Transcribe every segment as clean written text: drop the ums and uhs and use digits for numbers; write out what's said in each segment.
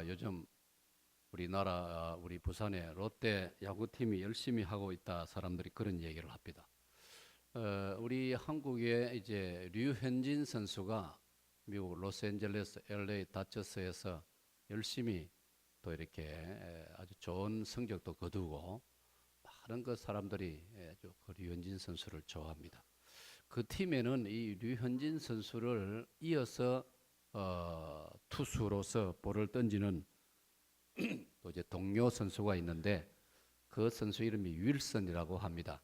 요즘 우리나라 우리 부산에 롯데 야구팀이 열심히 하고 있다 사람들이 그런 얘기를 합니다. 우리 한국의 이제 류현진 선수가 미국 로스앤젤레스 LA 다저스에서 열심히 또 이렇게 아주 좋은 성적도 거두고 많은 그 사람들이 아주 그 류현진 선수를 좋아합니다. 그 팀에는 이 류현진 선수를 이어서 투수로서 볼을 던지는 또 이제 동료 선수가 있는데 그 선수 이름이 윌슨이라고 합니다.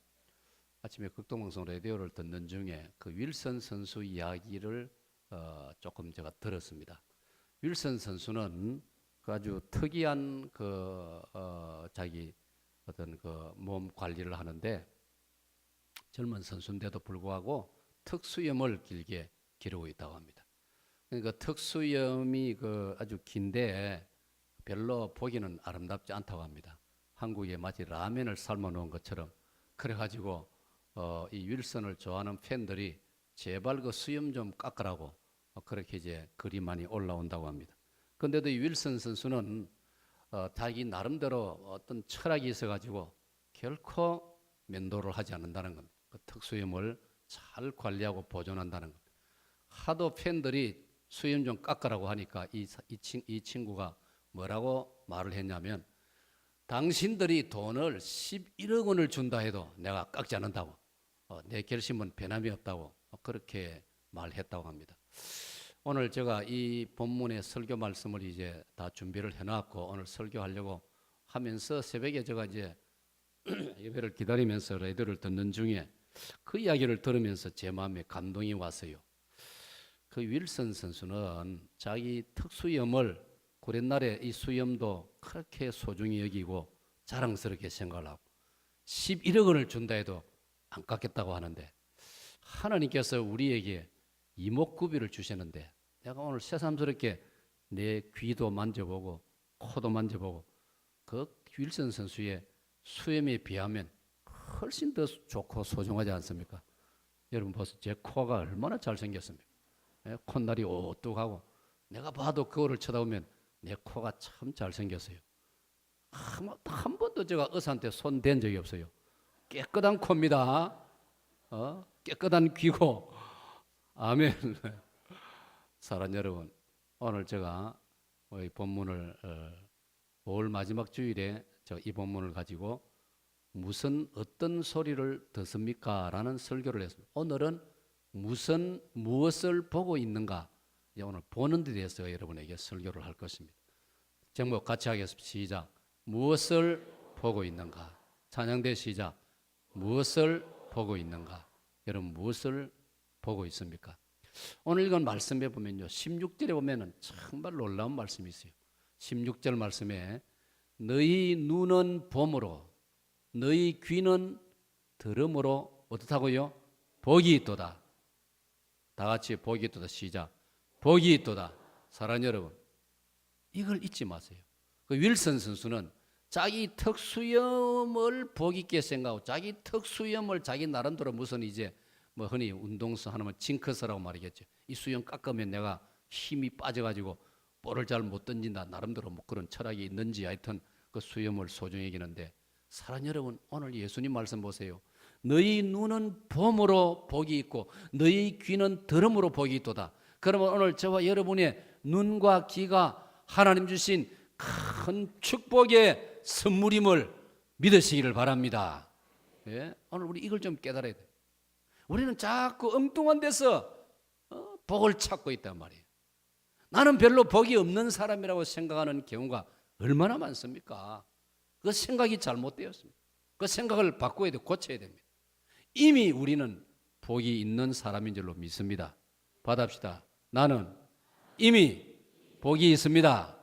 아침에 극동방송 라디오를 듣는 중에 그 윌슨 선수 이야기를 조금 제가 들었습니다. 윌슨 선수는 그 아주 특이한 자기 어떤 그 몸 관리를 하는데 젊은 선수인데도 불구하고 특수염을 길게 기르고 있다고 합니다. 그러니까 특수염이 아주 긴데 별로 보기는 아름답지 않다고 합니다. 한국에 마치 라면을 삶아 놓은 것처럼 그래가지고 이 윌슨을 좋아하는 팬들이 제발 그 수염 좀 깎으라고 그렇게 이제 글이 많이 올라온다고 합니다. 그런데도 이 윌슨 선수는 자기 나름대로 어떤 철학이 있어가지고 결코 면도를 하지 않는다는 겁니다. 그 특수염을 잘 관리하고 보존한다는 겁니다. 하도 팬들이 수염 좀 깎으라고 하니까 이 친구가 뭐라고 말을 했냐면 당신들이 돈을 11억 원을 준다 해도 내가 깎지 않는다고 내 결심은 변함이 없다고 그렇게 말했다고 합니다. 오늘 제가 이 본문의 설교 말씀을 이제 다 준비를 해놨고 오늘 설교하려고 하면서 새벽에 제가 이제 예배를 기다리면서 라디오를 듣는 중에 그 이야기를 들으면서 제 마음에 감동이 왔어요. 그 윌슨 선수는 자기 특수염을 고옛날에 이 수염도 그렇게 소중히 여기고 자랑스럽게 생각을 하고 11억 원을 준다 해도 안 깎겠다고 하는데 하나님께서 우리에게 이목구비를 주시는데 내가 오늘 새삼스럽게 내 귀도 만져보고 코도 만져보고 그 윌슨 선수의 수염에 비하면 훨씬 더 좋고 소중하지 않습니까? 여러분 보세요. 제 코가 얼마나 잘생겼습니까? 콧날이 오뚝하고 내가 봐도 거울을 쳐다보면 내 코가 참 잘생겼어요. 한 번도 제가 의사한테 손 댄 적이 없어요. 깨끗한 코입니다. 깨끗한 귀고. 아멘. 사랑하는 여러분, 오늘 제가 이 본문을 5월 마지막 주일에 제가 이 본문을 가지고 어떤 소리를 듣습니까? 라는 설교를 했습니다. 오늘은 무엇을 보고 있는가? 오늘 보는 데 대해서 여러분에게 설교를 할 것입니다. 제목 같이 하겠습니다. 시작. 무엇을 보고 있는가? 찬양대 시작. 무엇을 보고 있는가? 여러분 무엇을 보고 있습니까? 오늘 읽은 말씀에 보면요. 16절에 보면은 정말 놀라운 말씀이 있어요. 16절 말씀에 너희 눈은 봄으로 너희 귀는 들음으로 어떻다고요? 복이 있도다. 다 같이 복이 있도다. 시작. 복이 있도다. 사랑하는 여러분, 이걸 잊지 마세요. 그 윌슨 선수는 자기 특수염을 복 있게 생각하고 자기 특수염을 자기 나름대로 무슨 이제 뭐 흔히 운동수 하나면 징크스라고 말이겠죠. 이 수염 깎으면 내가 힘이 빠져가지고 볼을 잘 못 던진다. 나름대로 뭐 그런 철학이 있는지 하여튼 그 수염을 소중히 여기는데 사랑하는 여러분, 오늘 예수님 말씀 보세요. 너희 눈은 봄으로 복이 있고 너희 귀는 들음으로 복이 있도다. 그러면 오늘 저와 여러분의 눈과 귀가 하나님 주신 큰 축복의 선물임을 믿으시기를 바랍니다. 예? 오늘 우리 이걸 좀 깨달아야 돼요. 우리는 자꾸 엉뚱한 데서 복을 찾고 있단 말이에요. 나는 별로 복이 없는 사람이라고 생각하는 경우가 얼마나 많습니까? 그 생각이 잘못되었습니다. 그 생각을 바꿔야 돼, 고쳐야 됩니다. 이미 우리는 복이 있는 사람인 줄로 믿습니다. 받합시다. 나는 이미 복이 있습니다.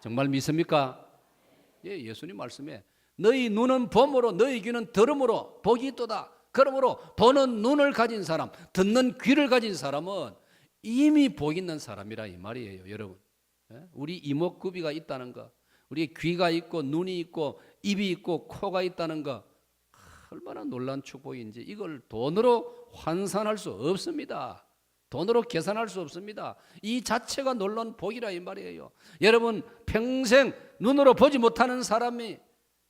정말 믿습니까? 예, 예수님 말씀에 너희 눈은 봄으로 너희 귀는 들음으로 복이 있도다. 그러므로 보는 눈을 가진 사람, 듣는 귀를 가진 사람은 이미 복 있는 사람이라 이 말이에요, 여러분. 우리 이목구비가 있다는 거, 우리 귀가 있고 눈이 있고 입이 있고 코가 있다는 거 얼마나 놀라운 축복인지 이걸 돈으로 환산할 수 없습니다. 돈으로 계산할 수 없습니다. 이 자체가 놀라운 복이라 이 말이에요. 여러분 평생 눈으로 보지 못하는 사람이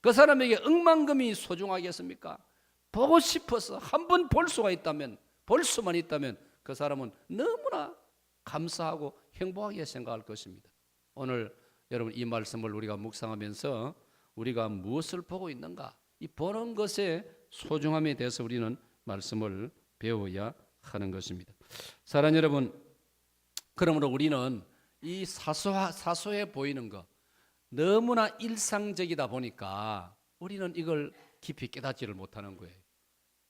그 사람에게 억만금이 소중하겠습니까? 보고 싶어서 한 번 볼 수가 있다면, 볼 수만 있다면 그 사람은 너무나 감사하고 행복하게 생각할 것입니다. 오늘 여러분 이 말씀을 우리가 묵상하면서 우리가 무엇을 보고 있는가, 이 보는 것의 소중함에 대해서 우리는 말씀을 배워야 하는 것입니다. 사랑하는 여러분, 그러므로 우리는 이 사소해 보이는 것, 너무나 일상적이다 보니까 우리는 이걸 깊이 깨닫지를 못하는 거예요.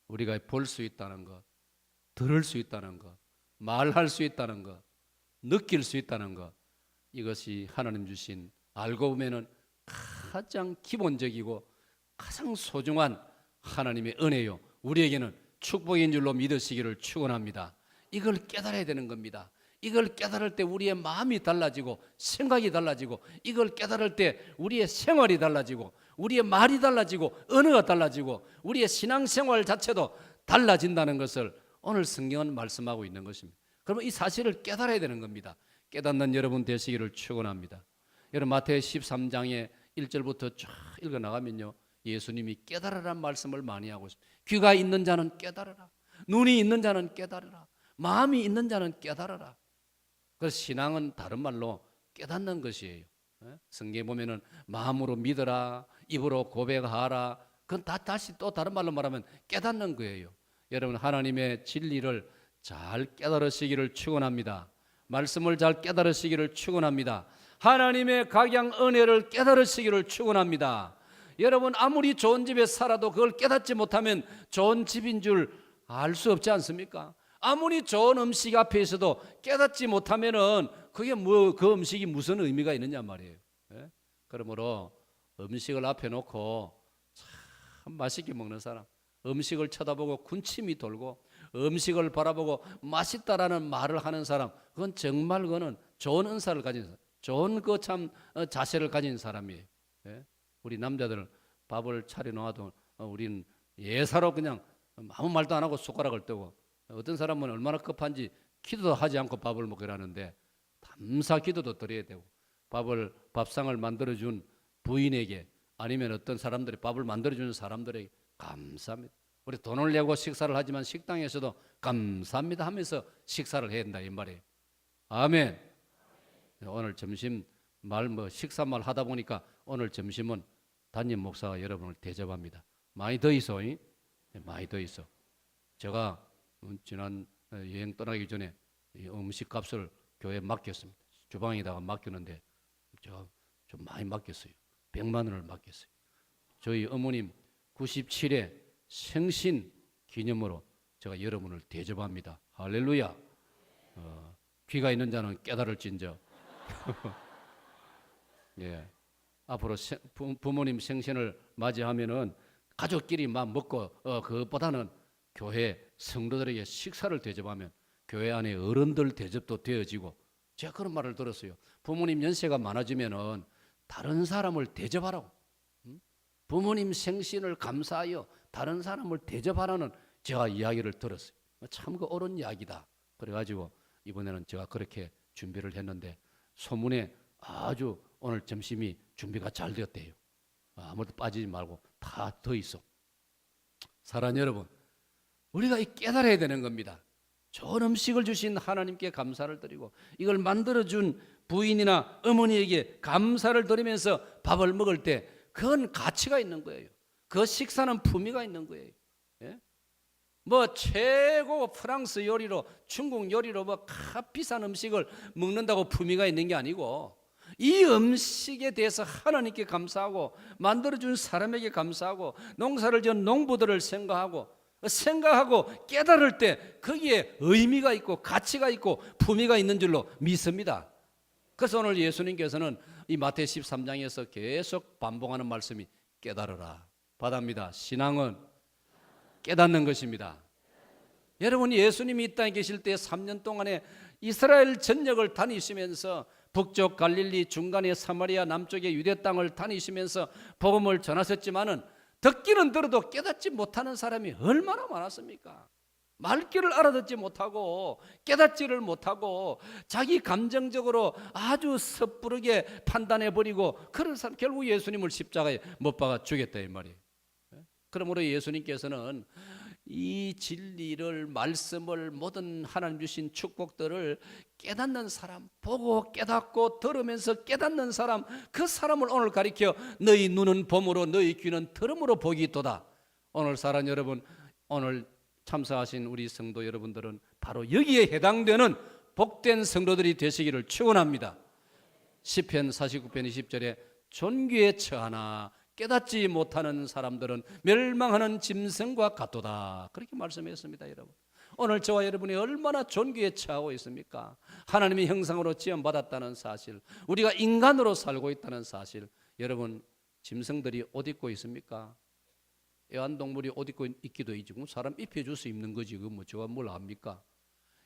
우리가 볼 수 있다는 것, 들을 수 있다는 것, 말할 수 있다는 것, 느낄 수 있다는 것, 이것이 하나님 주신 알고 보면은 가장 기본적이고 가장 소중한 하나님의 은혜요, 우리에게는 축복인 줄로 믿으시기를 축원합니다. 이걸 깨달아야 되는 겁니다. 이걸 깨달을 때 우리의 마음이 달라지고 생각이 달라지고, 이걸 깨달을 때 우리의 생활이 달라지고 우리의 말이 달라지고 언어가 달라지고 우리의 신앙생활 자체도 달라진다는 것을 오늘 성경은 말씀하고 있는 것입니다. 그러면 이 사실을 깨달아야 되는 겁니다. 깨닫는 여러분 되시기를 축원합니다. 여러분 마태복음 13장의 1절부터 쫙 읽어 나가면요, 예수님이 깨달으라는 말씀을 많이 하고 있습니다. 귀가 있는 자는 깨달으라, 눈이 있는 자는 깨달으라, 마음이 있는 자는 깨달으라. 그래서 신앙은 다른 말로 깨닫는 것이에요. 성경에 보면은 마음으로 믿어라, 입으로 고백하라, 그건 다 다시 또 다른 말로 말하면 깨닫는 거예요. 여러분 하나님의 진리를 잘 깨달으시기를 축원합니다. 말씀을 잘 깨달으시기를 축원합니다. 하나님의 각양 은혜를 깨달으시기를 축원합니다. 여러분 아무리 좋은 집에 살아도 그걸 깨닫지 못하면 좋은 집인 줄 알 수 없지 않습니까? 아무리 좋은 음식 앞에 있어도 깨닫지 못하면은 그게 그 음식이 무슨 의미가 있느냐 말이에요. 예? 그러므로 음식을 앞에 놓고 참 맛있게 먹는 사람, 음식을 쳐다보고 군침이 돌고 음식을 바라보고 맛있다라는 말을 하는 사람, 그건 정말 그거는 좋은 은사를 가진 사람, 좋은 그 참 자세를 가진 사람이에요. 예? 우리 남자들 밥을 차려 놓아도 우리는 예사로 그냥 아무 말도 안 하고 숟가락을 뜨고, 어떤 사람은 얼마나 급한지 기도도 하지 않고 밥을 먹으라는데 감사 기도도 드려야 되고, 밥상을 만들어준 부인에게 아니면 어떤 사람들이 밥을 만들어주는 사람들에게 감사합니다. 우리 돈을 내고 식사를 하지만 식당에서도 감사합니다 하면서 식사를 해야 된다 이 말이에요. 아멘. 오늘 점심 식사 말 하다 보니까 오늘 점심은 담임 목사가 여러분을 대접합니다. 많이 더 있어, 많이 더 있어. 제가 지난 여행 떠나기 전에 음식 값을 교회에 맡겼습니다. 주방에다가 맡겼는데 제가 좀 많이 맡겼어요. 100만 원을 맡겼어요. 저희 어머님 97회 생신 기념으로 제가 여러분을 대접합니다. 할렐루야. 귀가 있는 자는 깨달을진저. 예. 앞으로 부모님 생신을 맞이하면은 가족끼리 막 먹고 그것보다는 교회 성도들에게 식사를 대접하면 교회 안에 어른들 대접도 되어지고, 제가 그런 말을 들었어요. 부모님 연세가 많아지면은 다른 사람을 대접하라고, 부모님 생신을 감사하여 다른 사람을 대접하라는 제가 이야기를 들었어요. 참 그 옳은 이야기다. 그래가지고 이번에는 제가 그렇게 준비를 했는데 소문에 아주 오늘 점심이 준비가 잘 되었대요. 아무도 빠지지 말고 다 더 있어. 사랑하는 여러분, 우리가 깨달아야 되는 겁니다. 좋은 음식을 주신 하나님께 감사를 드리고, 이걸 만들어준 부인이나 어머니에게 감사를 드리면서 밥을 먹을 때 그건 가치가 있는 거예요. 그 식사는 품위가 있는 거예요. 예? 뭐 최고 프랑스 요리로, 중국 요리로 뭐 비싼 음식을 먹는다고 품위가 있는 게 아니고, 이 음식에 대해서 하나님께 감사하고 만들어준 사람에게 감사하고 농사를 지은 농부들을 생각하고 깨달을 때 거기에 의미가 있고 가치가 있고 품위가 있는 줄로 믿습니다. 그래서 오늘 예수님께서는 이 마태복음 13장에서 계속 반복하는 말씀이 깨달으라. 받아입니다. 신앙은 깨닫는 것입니다. 여러분이 예수님이 이 땅에 계실 때 3년 동안에 이스라엘 전역을 다니시면서 북쪽 갈릴리, 중간에 사마리아, 남쪽의 유대 땅을 다니시면서 복음을 전하셨지만은 듣기는 들어도 깨닫지 못하는 사람이 얼마나 많았습니까? 말귀를 알아듣지 못하고 깨닫지를 못하고 자기 감정적으로 아주 섣부르게 판단해버리고 그런 사람 결국 예수님을 십자가에 못 박아 죽였다 이 말이에요. 그러므로 예수님께서는 이 진리를, 말씀을, 모든 하나님 주신 축복들을 깨닫는 사람, 보고 깨닫고 들으면서 깨닫는 사람, 그 사람을 오늘 가리켜 너희 눈은 봄으로 너희 귀는 들음으로 복이 있도다. 오늘 사랑 여러분, 오늘 참석하신 우리 성도 여러분들은 바로 여기에 해당되는 복된 성도들이 되시기를 축원합니다. 시편 49편 20절에 존귀에 처하나 깨닫지 못하는 사람들은 멸망하는 짐승과 같도다. 그렇게 말씀했습니다. 여러분, 오늘 저와 여러분이 얼마나 존귀에 처하고 있습니까? 하나님의 형상으로 지음받았다는 사실, 우리가 인간으로 살고 있다는 사실. 여러분, 짐승들이 옷 입고 있습니까? 애완동물이 옷 입고 있기도 있고 사람 입혀줄 수 있는 거지. 그 뭐 저가 뭘 압니까?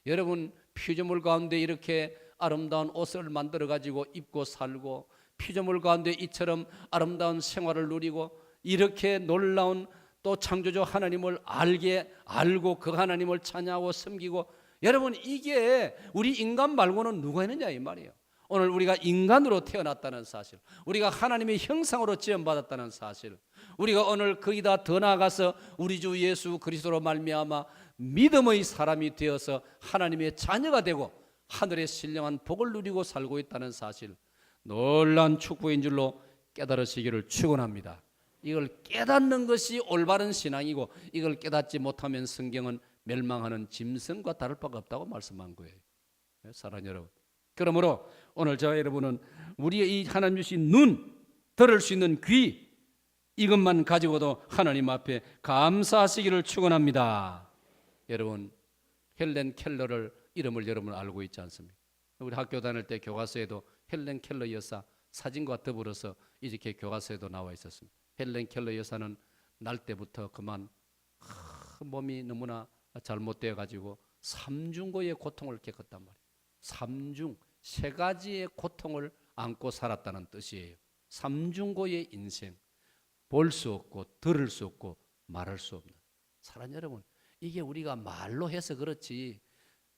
여러분, 피조물 가운데 이렇게 아름다운 옷을 만들어 가지고 입고 살고, 피조물 가운데 이처럼 아름다운 생활을 누리고, 이렇게 놀라운 또 창조주 하나님을 알고 그 하나님을 찬양하고 섬기고, 여러분, 이게 우리 인간 말고는 누가 있느냐 이 말이에요. 오늘 우리가 인간으로 태어났다는 사실, 우리가 하나님의 형상으로 지음받았다는 사실, 우리가 오늘 거기다 더 나아가서 우리 주 예수 그리스도로 말미암아 믿음의 사람이 되어서 하나님의 자녀가 되고 하늘의 신령한 복을 누리고 살고 있다는 사실, 놀라운 축복인 줄로 깨달으시기를 축원합니다. 이걸 깨닫는 것이 올바른 신앙이고, 이걸 깨닫지 못하면 성경은 멸망하는 짐승과 다를 바가 없다고 말씀한 거예요. 사랑하는 여러분, 그러므로 오늘 저와 여러분은 우리의 이 하나님 주신 눈, 들을 수 있는 귀, 이것만 가지고도 하나님 앞에 감사하시기를 축원합니다. 여러분, 헬렌 켈러를 이름을 여러분 알고 있지 않습니까? 우리 학교 다닐 때 교과서에도 헬렌 켈러 여사 사진과 더불어서 이렇게 교과서에도 나와 있었습니다. 헬렌 켈러 여사는 날 때부터 그만 몸이 너무나 잘못되어 가지고 삼중고의 고통을 겪었단 말이에요. 삼중, 세 가지의 고통을 안고 살았다는 뜻이에요. 삼중고의 인생, 볼 수 없고 들을 수 없고 말할 수 없는. 사랑하는 여러분, 이게 우리가 말로 해서 그렇지,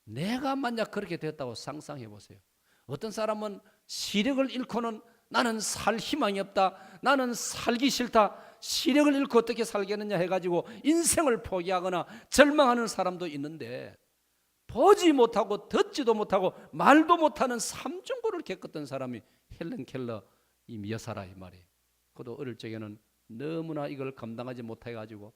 내가 만약 그렇게 됐다고 상상해 보세요. 어떤 사람은 시력을 잃고는 나는 살 희망이 없다, 나는 살기 싫다, 시력을 잃고 어떻게 살겠느냐 해가지고 인생을 포기하거나 절망하는 사람도 있는데, 보지 못하고 듣지도 못하고 말도 못하는 삼중고를 겪었던 사람이 헬렌 켈러 이 여사라 이 말이에요. 그도 어릴 적에는 너무나 이걸 감당하지 못해가지고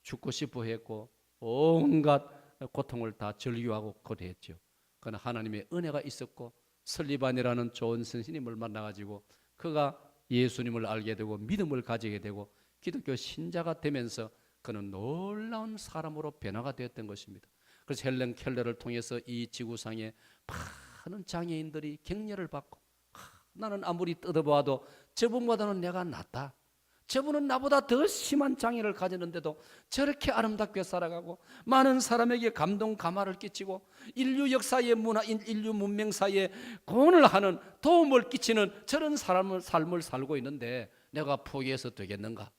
죽고 싶어 했고 온갖 고통을 다 절규하고 고대했죠. 그러나 하나님의 은혜가 있었고 설리반이라는 좋은 선생님을 만나가지고 그가 예수님을 알게 되고 믿음을 가지게 되고 기독교 신자가 되면서 그는 놀라운 사람으로 변화가 되었던 것입니다. 그래서 헬렌 켈러를 통해서 이 지구상에 많은 장애인들이 격려를 받고, 나는 아무리 뜯어봐도 저분보다는 내가 낫다, 저분은 나보다 더 심한 장애를 가졌는데도 저렇게 아름답게 살아가고 많은 사람에게 감동 감화를 끼치고 인류 역사의 문화, 인류 문명 사이에 공헌을 하는, 도움을 끼치는 저런 삶을 살고 있는데 내가 포기해서 되겠는가?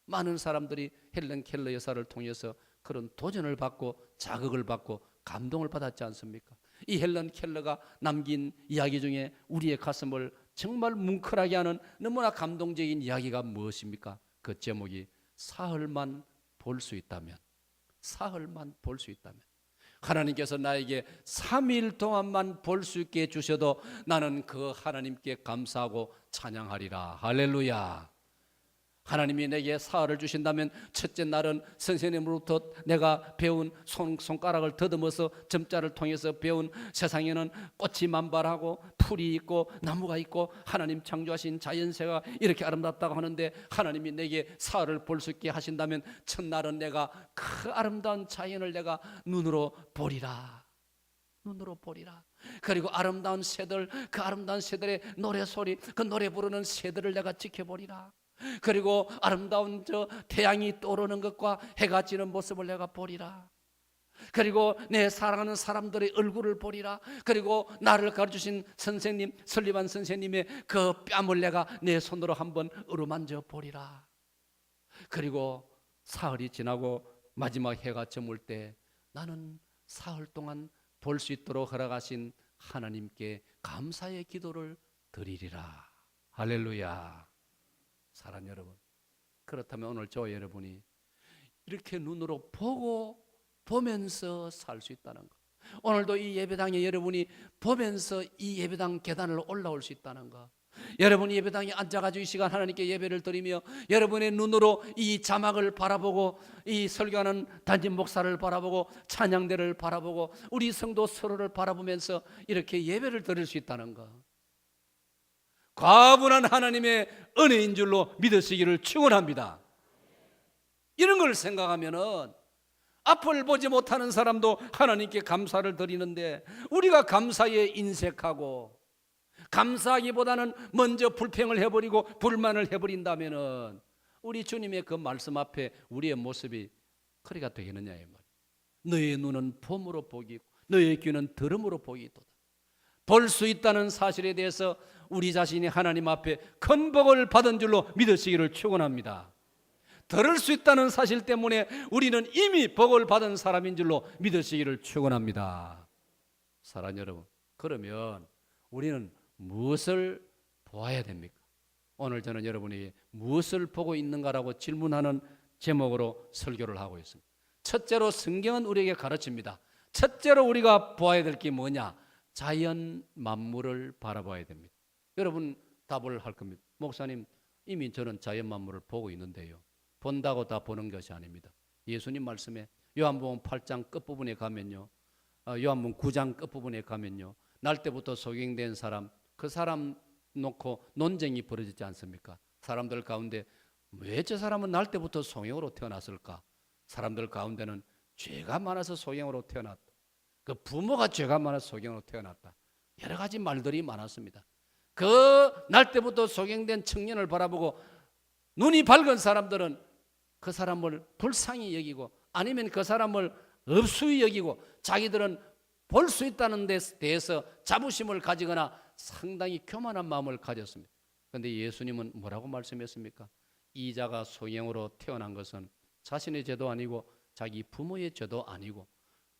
많은 사람들이 헬렌 켈러 여사를 통해서 그런 도전을 받고 자극을 받고 감동을 받았지 않습니까? 이 헬렌 켈러가 남긴 이야기 중에 우리의 가슴을 정말 뭉클하게 하는 너무나 감동적인 이야기가 무엇입니까? 그 제목이 사흘만 볼 수 있다면, 사흘만 볼 수 있다면, 하나님께서 나에게 3일 동안만 볼 수 있게 해주셔도 나는 그 하나님께 감사하고 찬양하리라. 할렐루야. 하나님이 내게 사흘을 주신다면 첫째 날은 선생님으로부터 내가 배운 손가락을 더듬어서 점자를 통해서 배운, 세상에는 꽃이 만발하고 풀이 있고 나무가 있고 하나님 창조하신 자연세가 이렇게 아름답다고 하는데, 하나님이 내게 사흘을 볼 수 있게 하신다면 첫날은 내가 그 아름다운 자연을 내가 눈으로 보리라. 눈으로 보리라. 그리고 아름다운 새들, 그 아름다운 새들의 노래소리, 그 노래 부르는 새들을 내가 지켜보리라. 그리고 아름다운 저 태양이 떠오르는 것과 해가 지는 모습을 내가 보리라. 그리고 내 사랑하는 사람들의 얼굴을 보리라. 그리고 나를 가르치신 선생님, 설리반 선생님의 그 뺨을 내가 내 손으로 한번 어루만져 보리라. 그리고 사흘이 지나고 마지막 해가 저물 때 나는 사흘 동안 볼 수 있도록 허락하신 하나님께 감사의 기도를 드리리라. 할렐루야. 사랑하는 여러분, 그렇다면 오늘 저와 여러분이 이렇게 눈으로 보면서 살 수 있다는 것, 오늘도 이 예배당에 여러분이 보면서 이 예배당 계단을 올라올 수 있다는 것, 여러분이 예배당에 앉아가지고 이 시간 하나님께 예배를 드리며 여러분의 눈으로 이 자막을 바라보고 이 설교하는 담임 목사를 바라보고 찬양대를 바라보고 우리 성도 서로를 바라보면서 이렇게 예배를 드릴 수 있다는 것, 과분한 하나님의 은혜인 줄로 믿으시기를 축원합니다. 이런 걸 생각하면은 앞을 보지 못하는 사람도 하나님께 감사를 드리는데, 우리가 감사에 인색하고 감사하기보다는 먼저 불평을 해버리고 불만을 해버린다면은 우리 주님의 그 말씀 앞에 우리의 모습이 그리가 되겠느냐 이 말. 너의 눈은 봄으로 보기, 너의 귀는 들음으로 보기도다. 볼 수 있다는 사실에 대해서 우리 자신이 하나님 앞에 큰 복을 받은 줄로 믿으시기를 축원합니다. 들을 수 있다는 사실 때문에 우리는 이미 복을 받은 사람인 줄로 믿으시기를 축원합니다. 사랑하는 여러분, 그러면 우리는 무엇을 보아야 됩니까? 오늘 저는 여러분이 무엇을 보고 있는가라고 질문하는 제목으로 설교를 하고 있습니다. 첫째로 성경은 우리에게 가르칩니다. 첫째로 우리가 보아야 될 게 뭐냐? 자연 만물을 바라봐야 됩니다. 여러분 답을 할 겁니다. 목사님, 이미 저는 자연 만물을 보고 있는데요. 본다고 다 보는 것이 아닙니다. 예수님 말씀에 요한복음 8장 끝부분에 가면요, 요한복음 9장 끝부분에 가면요, 날 때부터 소경된 사람, 그 사람 놓고 논쟁이 벌어지지 않습니까? 사람들 가운데 왜 저 사람은 날 때부터 소경으로 태어났을까? 사람들 가운데는 죄가 많아서 소경으로 태어났다, 그 부모가 죄가 많아서 소경으로 태어났다, 여러 가지 말들이 많았습니다. 그 날 때부터 소경된 청년을 바라보고 눈이 밝은 사람들은 그 사람을 불쌍히 여기고 아니면 그 사람을 업수히 여기고 자기들은 볼 수 있다는 데 대해서 자부심을 가지거나 상당히 교만한 마음을 가졌습니다. 그런데 예수님은 뭐라고 말씀했습니까? 이자가 소경으로 태어난 것은 자신의 죄도 아니고 자기 부모의 죄도 아니고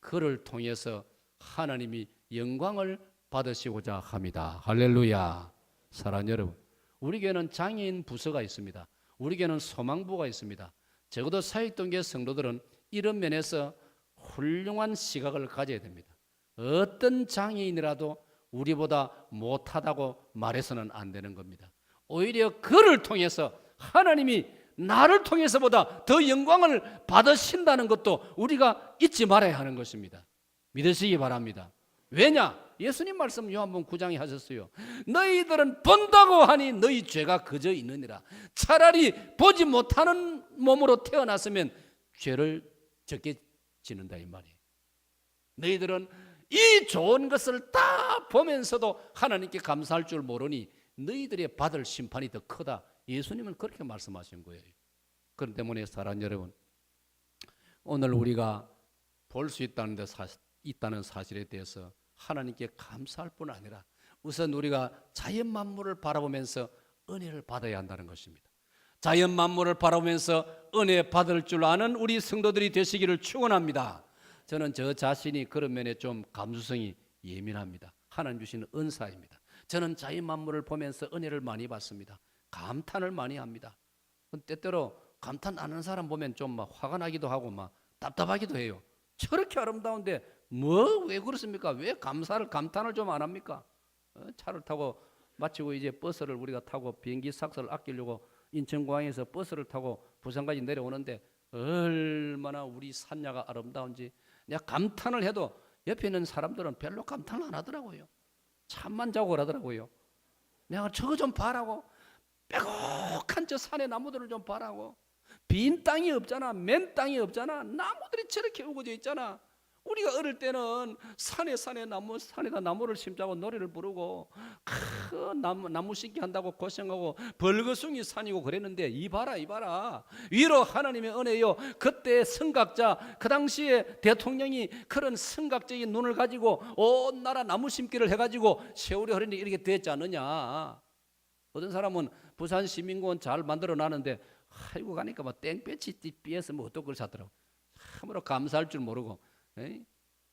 그를 통해서 하나님이 영광을 받으시고자 합니다. 할렐루야. 사랑하는 여러분, 우리 교회는 장애인 부서가 있습니다. 우리 교회는 소망부가 있습니다. 적어도 사역동교회 성도들은 이런 면에서 훌륭한 시각을 가져야 됩니다. 어떤 장애인이라도 우리보다 못하다고 말해서는 안 되는 겁니다. 오히려 그를 통해서 하나님이 나를 통해서보다 더 영광을 받으신다는 것도 우리가 잊지 말아야 하는 것입니다. 믿으시기 바랍니다. 왜냐? 예수님 말씀 요한복음 9장에 하셨어요. 너희들은 본다고 하니 너희 죄가 그저 있느니라. 차라리 보지 못하는 몸으로 태어났으면 죄를 적게 지는다 이 말이에요. 너희들은 이 좋은 것을 다 보면서도 하나님께 감사할 줄 모르니 너희들의 받을 심판이 더 크다. 예수님은 그렇게 말씀하신 거예요. 그렇기 때문에 사랑하는 여러분, 오늘 우리가 볼 수 있다는 사실에 대해서 하나님께 감사할 뿐 아니라 우선 우리가 자연 만물을 바라보면서 은혜를 받아야 한다는 것입니다. 자연 만물을 바라보면서 은혜 받을 줄 아는 우리 성도들이 되시기를 축원합니다. 저는 저 자신이 그런 면에 좀 감수성이 예민합니다. 하나님 주시는 은사입니다. 저는 자연 만물을 보면서 은혜를 많이 받습니다. 감탄을 많이 합니다. 때때로 감탄 안 하는 사람 보면 좀 막 화가 나기도 하고 막 답답하기도 해요. 저렇게 아름다운데 왜 그렇습니까? 왜 감탄을 좀 안 합니까? 차를 타고 마치고 이제 버스를 우리가 타고 비행기 삭스를 아끼려고 인천공항에서 버스를 타고 부산까지 내려오는데 얼마나 우리 산야가 아름다운지 내가 감탄을 해도 옆에 있는 사람들은 별로 감탄을 안 하더라고요. 잠만 자고 그러더라고요. 내가 저거 좀 봐라고, 빼곡한 저 산의 나무들을 좀 봐라고. 빈 땅이 없잖아. 맨 땅이 없잖아. 나무들이 저렇게 우거져 있잖아. 우리가 어릴 때는 산에다 나무를 심자고 노래를 부르고 나무 심기 한다고 고생하고 벌거숭이 산이고 그랬는데 이봐라 위로 하나님의 은혜요. 그때 성각자, 그 당시에 대통령이 그런 성각적인 눈을 가지고 온 나라 나무 심기를 해가지고 세월이 흐르니 이렇게 됐지 않느냐. 어떤 사람은 부산 시민공원 잘 만들어 놨는데 아이고 가니까 막 땡볕이 삐에서 뭐 어떤 걸 사더라고. 참으로 감사할 줄 모르고 에이?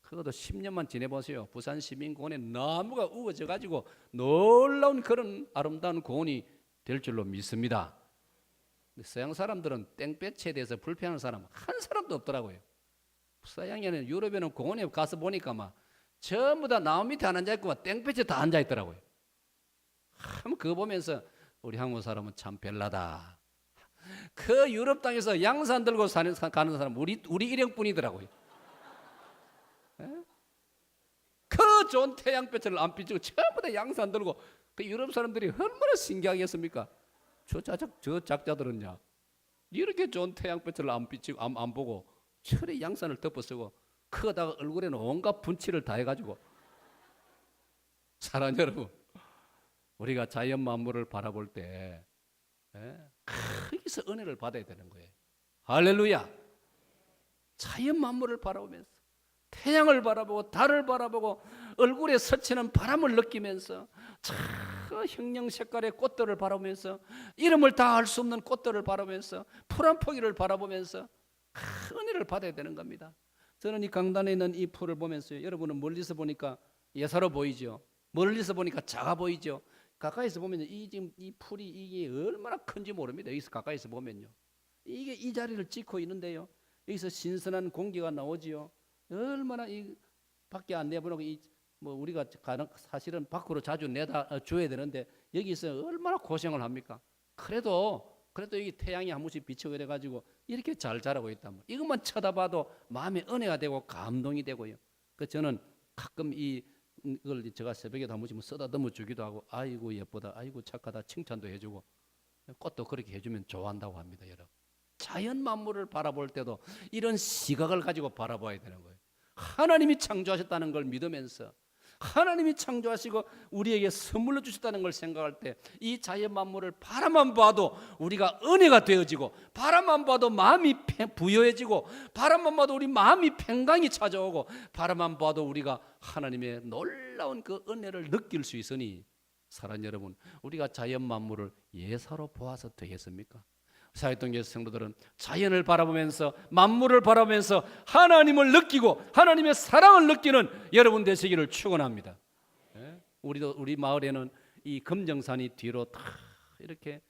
그것도 10년만 지내보세요. 부산 시민공원에 나무가 우거져 가지고 놀라운 그런 아름다운 공원이 될 줄로 믿습니다. 서양 사람들은 땡볕에 대해서 불편한 사람 한 사람도 없더라고요. 서양에는 유럽에는 공원에 가서 보니까 막 전부 다 나무 밑에 안 앉아있고 땡볕에 다 앉아있더라고요. 한번 그거 보면서 우리 한국 사람은 참 별나다. 그 유럽 땅에서 양산 들고 가는 사람 우리 일행뿐이더라고요. 그 좋은 태양볕을 안 비추고 전부 다 양산 들고 그 유럽 사람들이 얼마나 신기하겠습니까? 저 작자들은요 이렇게 좋은 태양볕을 안 비추고 안 보고 철에 양산을 덮어쓰고 그거다가 얼굴에는 온갖 분칠을 다 해가지고 사랑하는 여러분, 우리가 자연 만물을 바라볼 때 거기서 은혜를 받아야 되는 거예요. 할렐루야. 자연 만물을 바라보면서 태양을 바라보고 달을 바라보고 얼굴에 스치는 바람을 느끼면서 참 형형 색깔의 꽃들을 바라보면서 이름을 다 알 수 없는 꽃들을 바라보면서 푸른 포기를 바라보면서 은혜를 받아야 되는 겁니다. 저는 이 강단에 있는 이 풀을 보면서요, 여러분은 멀리서 보니까 예사로 보이죠. 멀리서 보니까 작아 보이죠. 가까이서 보면 지금 이 풀이 이게 얼마나 큰지 모릅니다. 여기서 가까이서 보면요, 이게 이 자리를 찍고 있는데요, 여기서 신선한 공기가 나오지요. 얼마나 이 밖에 안 내보내고 뭐 우리가 사실은 밖으로 자주 내다 줘야 되는데 여기서 얼마나 고생을 합니까? 그래도 여기 태양이 한 번씩 비치고 이래가지고 이렇게 잘 자라고 있다면 이것만 쳐다봐도 마음에 은혜가 되고 감동이 되고요. 그 저는 가끔 이걸 제가 새벽에 한 번씩 쓰다듬어 주기도 하고 아이고 예쁘다, 아이고 착하다 칭찬도 해주고 꽃도 그렇게 해주면 좋아한다고 합니다. 여러분, 자연 만물을 바라볼 때도 이런 시각을 가지고 바라봐야 되는 거예요. 하나님이 창조하셨다는 걸 믿으면서 하나님이 창조하시고 우리에게 선물로 주셨다는 걸 생각할 때 이 자연 만물을 바라만 봐도 우리가 은혜가 되어지고 바라만 봐도 마음이 부여해지고 바라만 봐도 우리 마음이 평강이 찾아오고 바라만 봐도 우리가 하나님의 놀라운 그 은혜를 느낄 수 있으니 사랑하는 여러분, 우리가 자연 만물을 예사로 보아서 되겠습니까? 사회동계 성도들은 자연을 바라보면서 만물을 바라보면서 하나님을 느끼고 하나님의 사랑을 느끼는 여러분 되시기를 축원합니다. 우리 마을에는 이 금정산이 뒤로 다 이렇게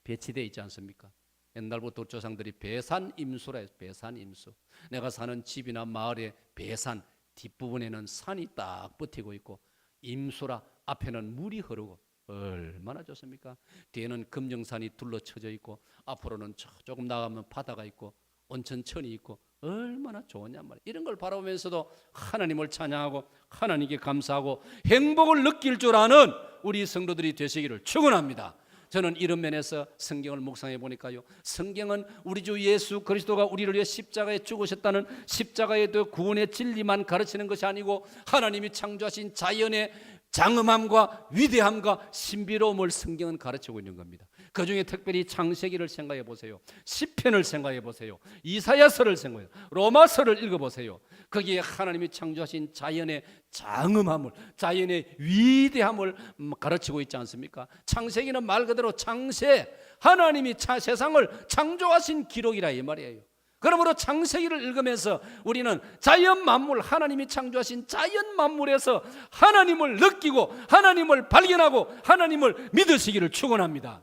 배치되어 있지 않습니까? 옛날부터 조상들이 배산임수라 해서 배산임수. 내가 사는 집이나 마을의 배산 뒷부분에는 산이 딱 버티고 있고 임수라 앞에는 물이 흐르고 얼마나 좋습니까? 뒤에는 금정산이 둘러쳐져 있고 앞으로는 조금 나가면 바다가 있고 온천천이 있고 얼마나 좋으냔 말이에요. 이런 걸 바라보면서도 하나님을 찬양하고 하나님께 감사하고 행복을 느낄 줄 아는 우리 성도들이 되시기를 축원합니다. 저는 이런 면에서 성경을 묵상해 보니까요, 성경은 우리 주 예수 그리스도가 우리를 위해 십자가에 죽으셨다는 십자가의 구원의 진리만 가르치는 것이 아니고 하나님이 창조하신 자연의 장엄함과 위대함과 신비로움을 성경은 가르치고 있는 겁니다. 그중에 특별히 창세기를 생각해 보세요. 시편을 생각해 보세요. 이사야서를 생각해 보세요. 로마서를 읽어보세요. 거기에 하나님이 창조하신 자연의 장엄함을, 자연의 위대함을 가르치고 있지 않습니까? 창세기는 말 그대로 창세, 하나님이 세상을 창조하신 기록이라 이 말이에요. 그러므로 창세기를 읽으면서 우리는 자연 만물, 하나님이 창조하신 자연 만물에서 하나님을 느끼고 하나님을 발견하고 하나님을 믿으시기를 축원합니다.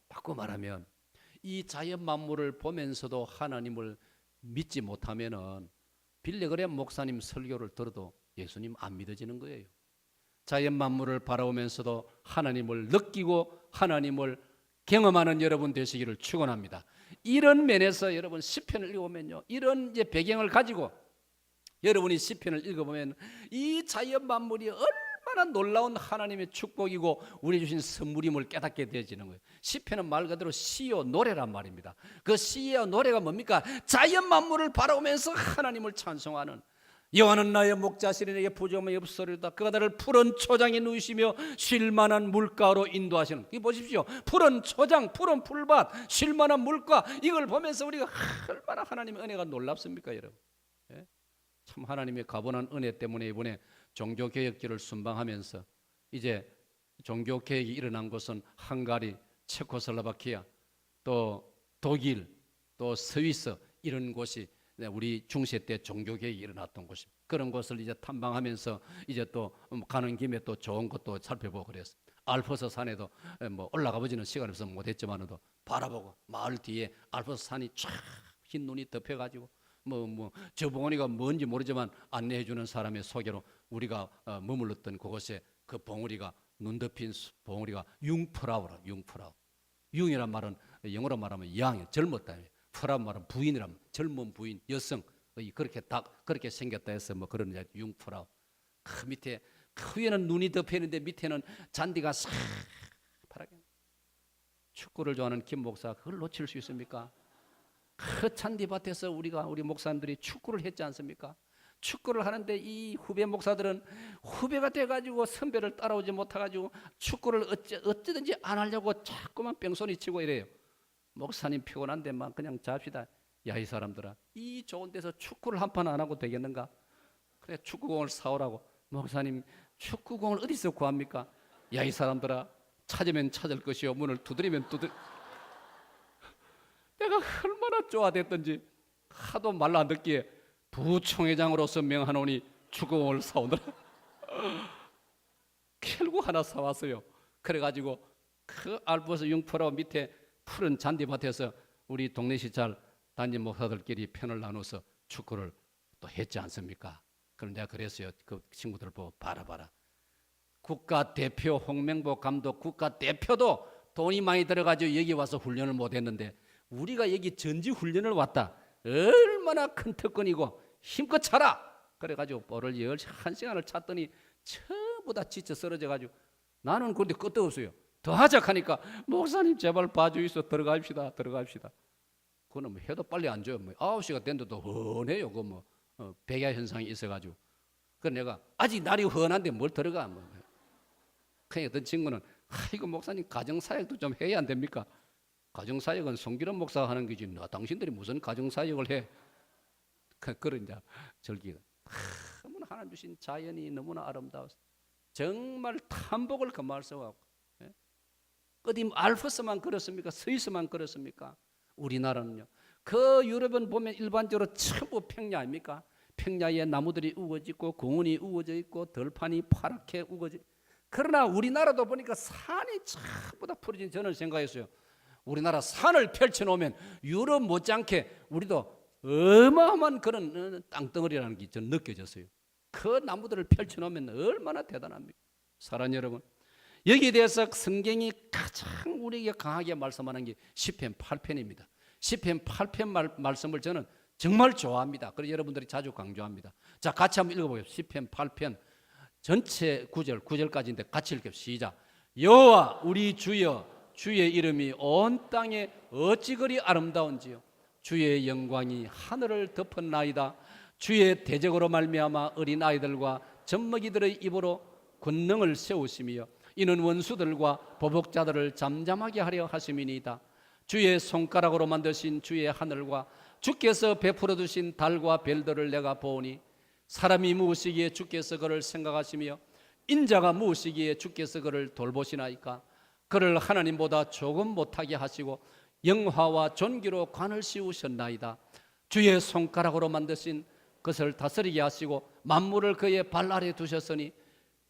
바꿔 말하면 이 자연 만물을 보면서도 하나님을 믿지 못하면은 빌레그레 목사님 설교를 들어도 예수님 안 믿어지는 거예요. 자연 만물을 바라보면서도 하나님을 느끼고 하나님을 경험하는 여러분 되시기를 축원합니다. 이런 면에서 여러분 시편을 읽어보면요, 이런 이제 배경을 가지고 여러분이 시편을 읽어보면 이 자연 만물이 얼마나 놀라운 하나님의 축복이고 우리 주신 선물임을 깨닫게 되어지는 거예요. 시편은 말 그대로 시요 노래란 말입니다. 그 시요 노래가 뭡니까? 자연 만물을 바라보면서 하나님을 찬송하는, 여호와는 나의 목자시니 내게 부족함이 없으리로다. 그가 나를 푸른 초장에 누이시며 쉴만한 물가로 인도하시는. 이 보십시오. 푸른 초장, 푸른 풀밭, 쉴만한 물가, 이걸 보면서 우리가 얼마나 하나님의 은혜가 놀랍습니까, 여러분? 예? 참 하나님의 가분한 은혜 때문에 이번에 종교개혁기를 순방하면서 이제 종교개혁이 일어난 곳은 헝가리, 체코슬로바키아, 또 독일, 또 스위스 이런 곳이 우리 중세 때 종교개혁이 일어났던 곳입니다. 그런 곳을 이제 탐방하면서 이제 또 가는 김에 또 좋은 것도 살펴보고 그랬어요. 알프스 산에도 뭐 올라가 보지는 시간이 없어서 못했지만도 바라보고 마을 뒤에 알프스 산이 쫙 흰 눈이 덮여가지고 저 봉우리가 뭔지 모르지만 안내해주는 사람의 소개로 우리가 머물렀던 그곳에 그 봉우리가 눈 덮인 봉우리가 융프라우라. 융프라우. 융이란 말은 영어로 말하면 양, 젊었다. 프라우 말은 부인이란 젊은 부인, 여성 그렇게 딱 그렇게 생겼다 해서 뭐 그런 융프라우. 그 밑에 그 위에는 눈이 덮여 있는데 밑에는 잔디가 싹 파랗게. 축구를 좋아하는 김 목사 그걸 놓칠 수 있습니까? 그 잔디밭에서 우리 목사님들이 축구를 했지 않습니까? 축구를 하는데 이 후배 목사들은 후배가 돼가지고 선배를 따라오지 못해가지고 축구를 어쩌든지 안 하려고 자꾸만 뺑소니 치고 이래요. 목사님 피곤한데만 그냥 잡시다. 야, 이 사람들아, 이 좋은 데서 축구를 한 판 안 하고 되겠는가? 그래, 축구공을 사오라고. 목사님, 축구공을 어디서 구합니까? 야, 이 사람들아, 찾으면 찾을 것이요 문을 두드리면 내가 얼마나 좋아됐던지 하도 말로 안 듣기에 부총회장으로서 명하노니 축구공을 사오느라 결국 하나 사왔어요. 그래가지고 그 알프스 융프라우 밑에 푸른 잔디밭에서 우리 동네 시찰 단임 목사들끼리 편을 나눠서 축구를 또 했지 않습니까? 그럼 내가 그랬어요. 그 친구들 보고 봐라. 국가대표 홍명보 감독 국가대표도 돈이 많이 들어가지고 여기 와서 훈련을 못했는데 우리가 여기 전지훈련을 왔다. 얼마나 큰 특권이고 힘껏 차라. 그래가지고 볼을 1시간을 찼더니 전부 다 지쳐 쓰러져가지고 나는 그런데 끝도 없어요. 더 하자 하니까 목사님 제발 봐주이소. 들어갑시다. 그거는 뭐 해도 빨리 안 줘요. 9시가 됐는데도 훤해요. 그거 뭐 백야 현상이 있어가지고. 그래서 내가 아직 날이 훤한데 뭘 들어가. 그냥 어떤 친구는 이거 목사님 가정사역도 좀 해야 안 됩니까? 가정사역은 송기름 목사가 하는 거지. 당신들이 무슨 가정사역을 해? 그런 이제 절기가 너무나 하나님 주신 자연이 너무나 아름다워서 정말 탐복을 금할 수가 없고. 어디 알프스만 그렇습니까? 스위스만 그렇습니까? 우리나라는요. 그 유럽은 보면 일반적으로 전부 평야 아닙니까? 평야에 나무들이 우거지고 공원이 우거져 있고 들판이 파랗게 우거지. 그러나 우리나라도 보니까 산이 전부 다 푸르진. 저는 생각했어요. 우리나라 산을 펼쳐놓으면 유럽 못지않게 우리도 어마어마한 그런 땅덩어리라는 게 저는 느껴졌어요. 그 나무들을 펼쳐놓으면 얼마나 대단합니까? 사랑하는 여러분, 여기에 대해서 성경이 가장 우리에게 강하게 말씀하는 게 시편 8편입니다. 시편 8편 말씀을 저는 정말 좋아합니다. 그래서 여러분들이 자주 강조합니다. 자, 같이 한번 읽어보겠습니다. 시편 8편 전체 9절까지인데 같이 읽겠습니다. 시작. 여호와 우리 주여, 주의 이름이 온 땅에 어찌 그리 아름다운지요. 주의 영광이 하늘을 덮었나이다. 주의 대적으로 말미암아 어린 아이들과 젖먹이들의 입으로 권능을 세우시며 이는 원수들과 보복자들을 잠잠하게 하려 하심이니이다. 주의 손가락으로 만드신 주의 하늘과 주께서 베풀어 주신 달과 별들을 내가 보오니 사람이 무엇이기에 주께서 그를 생각하시며 인자가 무엇이기에 주께서 그를 돌보시나이까. 그를 하나님보다 조금 못하게 하시고 영화와 존귀로 관을 씌우셨나이다. 주의 손가락으로 만드신 것을 다스리게 하시고 만물을 그의 발 아래 두셨으니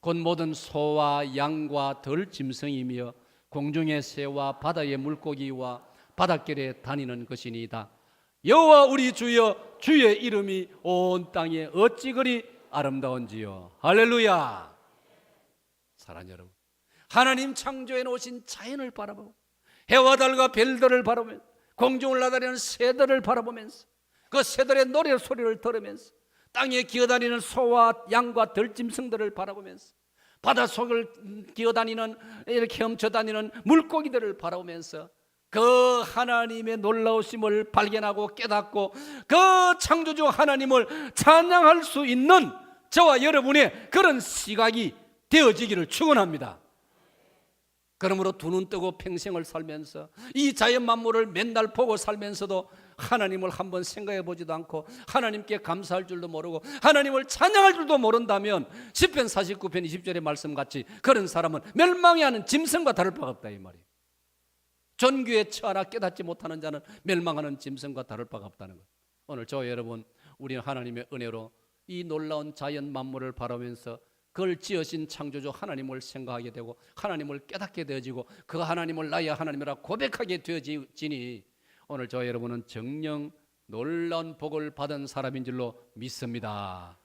곧 모든 소와 양과 들짐승이며 공중의 새와 바다의 물고기와 바닷길에 다니는 것이니이다. 여호와 우리 주여, 주의 이름이 온 땅에 어찌 그리 아름다운지요. 할렐루야. 사랑하는 여러분, 하나님 창조해 놓으신 자연을 바라보고 해와 달과 별들을 바라보면서 공중을 나다니는 새들을 바라보면서 그 새들의 노래 소리를 들으면서 땅에 기어다니는 소와 양과 들짐승들을 바라보면서 바닷속을 기어다니는 이렇게 헤엄쳐다니는 물고기들을 바라보면서 그 하나님의 놀라우심을 발견하고 깨닫고 그 창조주 하나님을 찬양할 수 있는 저와 여러분의 그런 시각이 되어지기를 축원합니다. 그러므로 두 눈 뜨고 평생을 살면서 이 자연 만물을 맨날 보고 살면서도 하나님을 한번 생각해 보지도 않고 하나님께 감사할 줄도 모르고 하나님을 찬양할 줄도 모른다면 시편 49편 20절의 말씀같이 그런 사람은 멸망해 하는 짐승과 다를 바가 없다 이 말이에요. 존귀에 처하나 깨닫지 못하는 자는 멸망하는 짐승과 다를 바가 없다는 것. 오늘 저 여러분, 우리는 하나님의 은혜로 이 놀라운 자연 만물을 바라보면서 그걸 지으신 창조주 하나님을 생각하게 되고 하나님을 깨닫게 되어지고 그 하나님을 나의 하나님이라 고백하게 되어지니 오늘 저 여러분은 정녕 놀라운 복을 받은 사람인 줄로 믿습니다.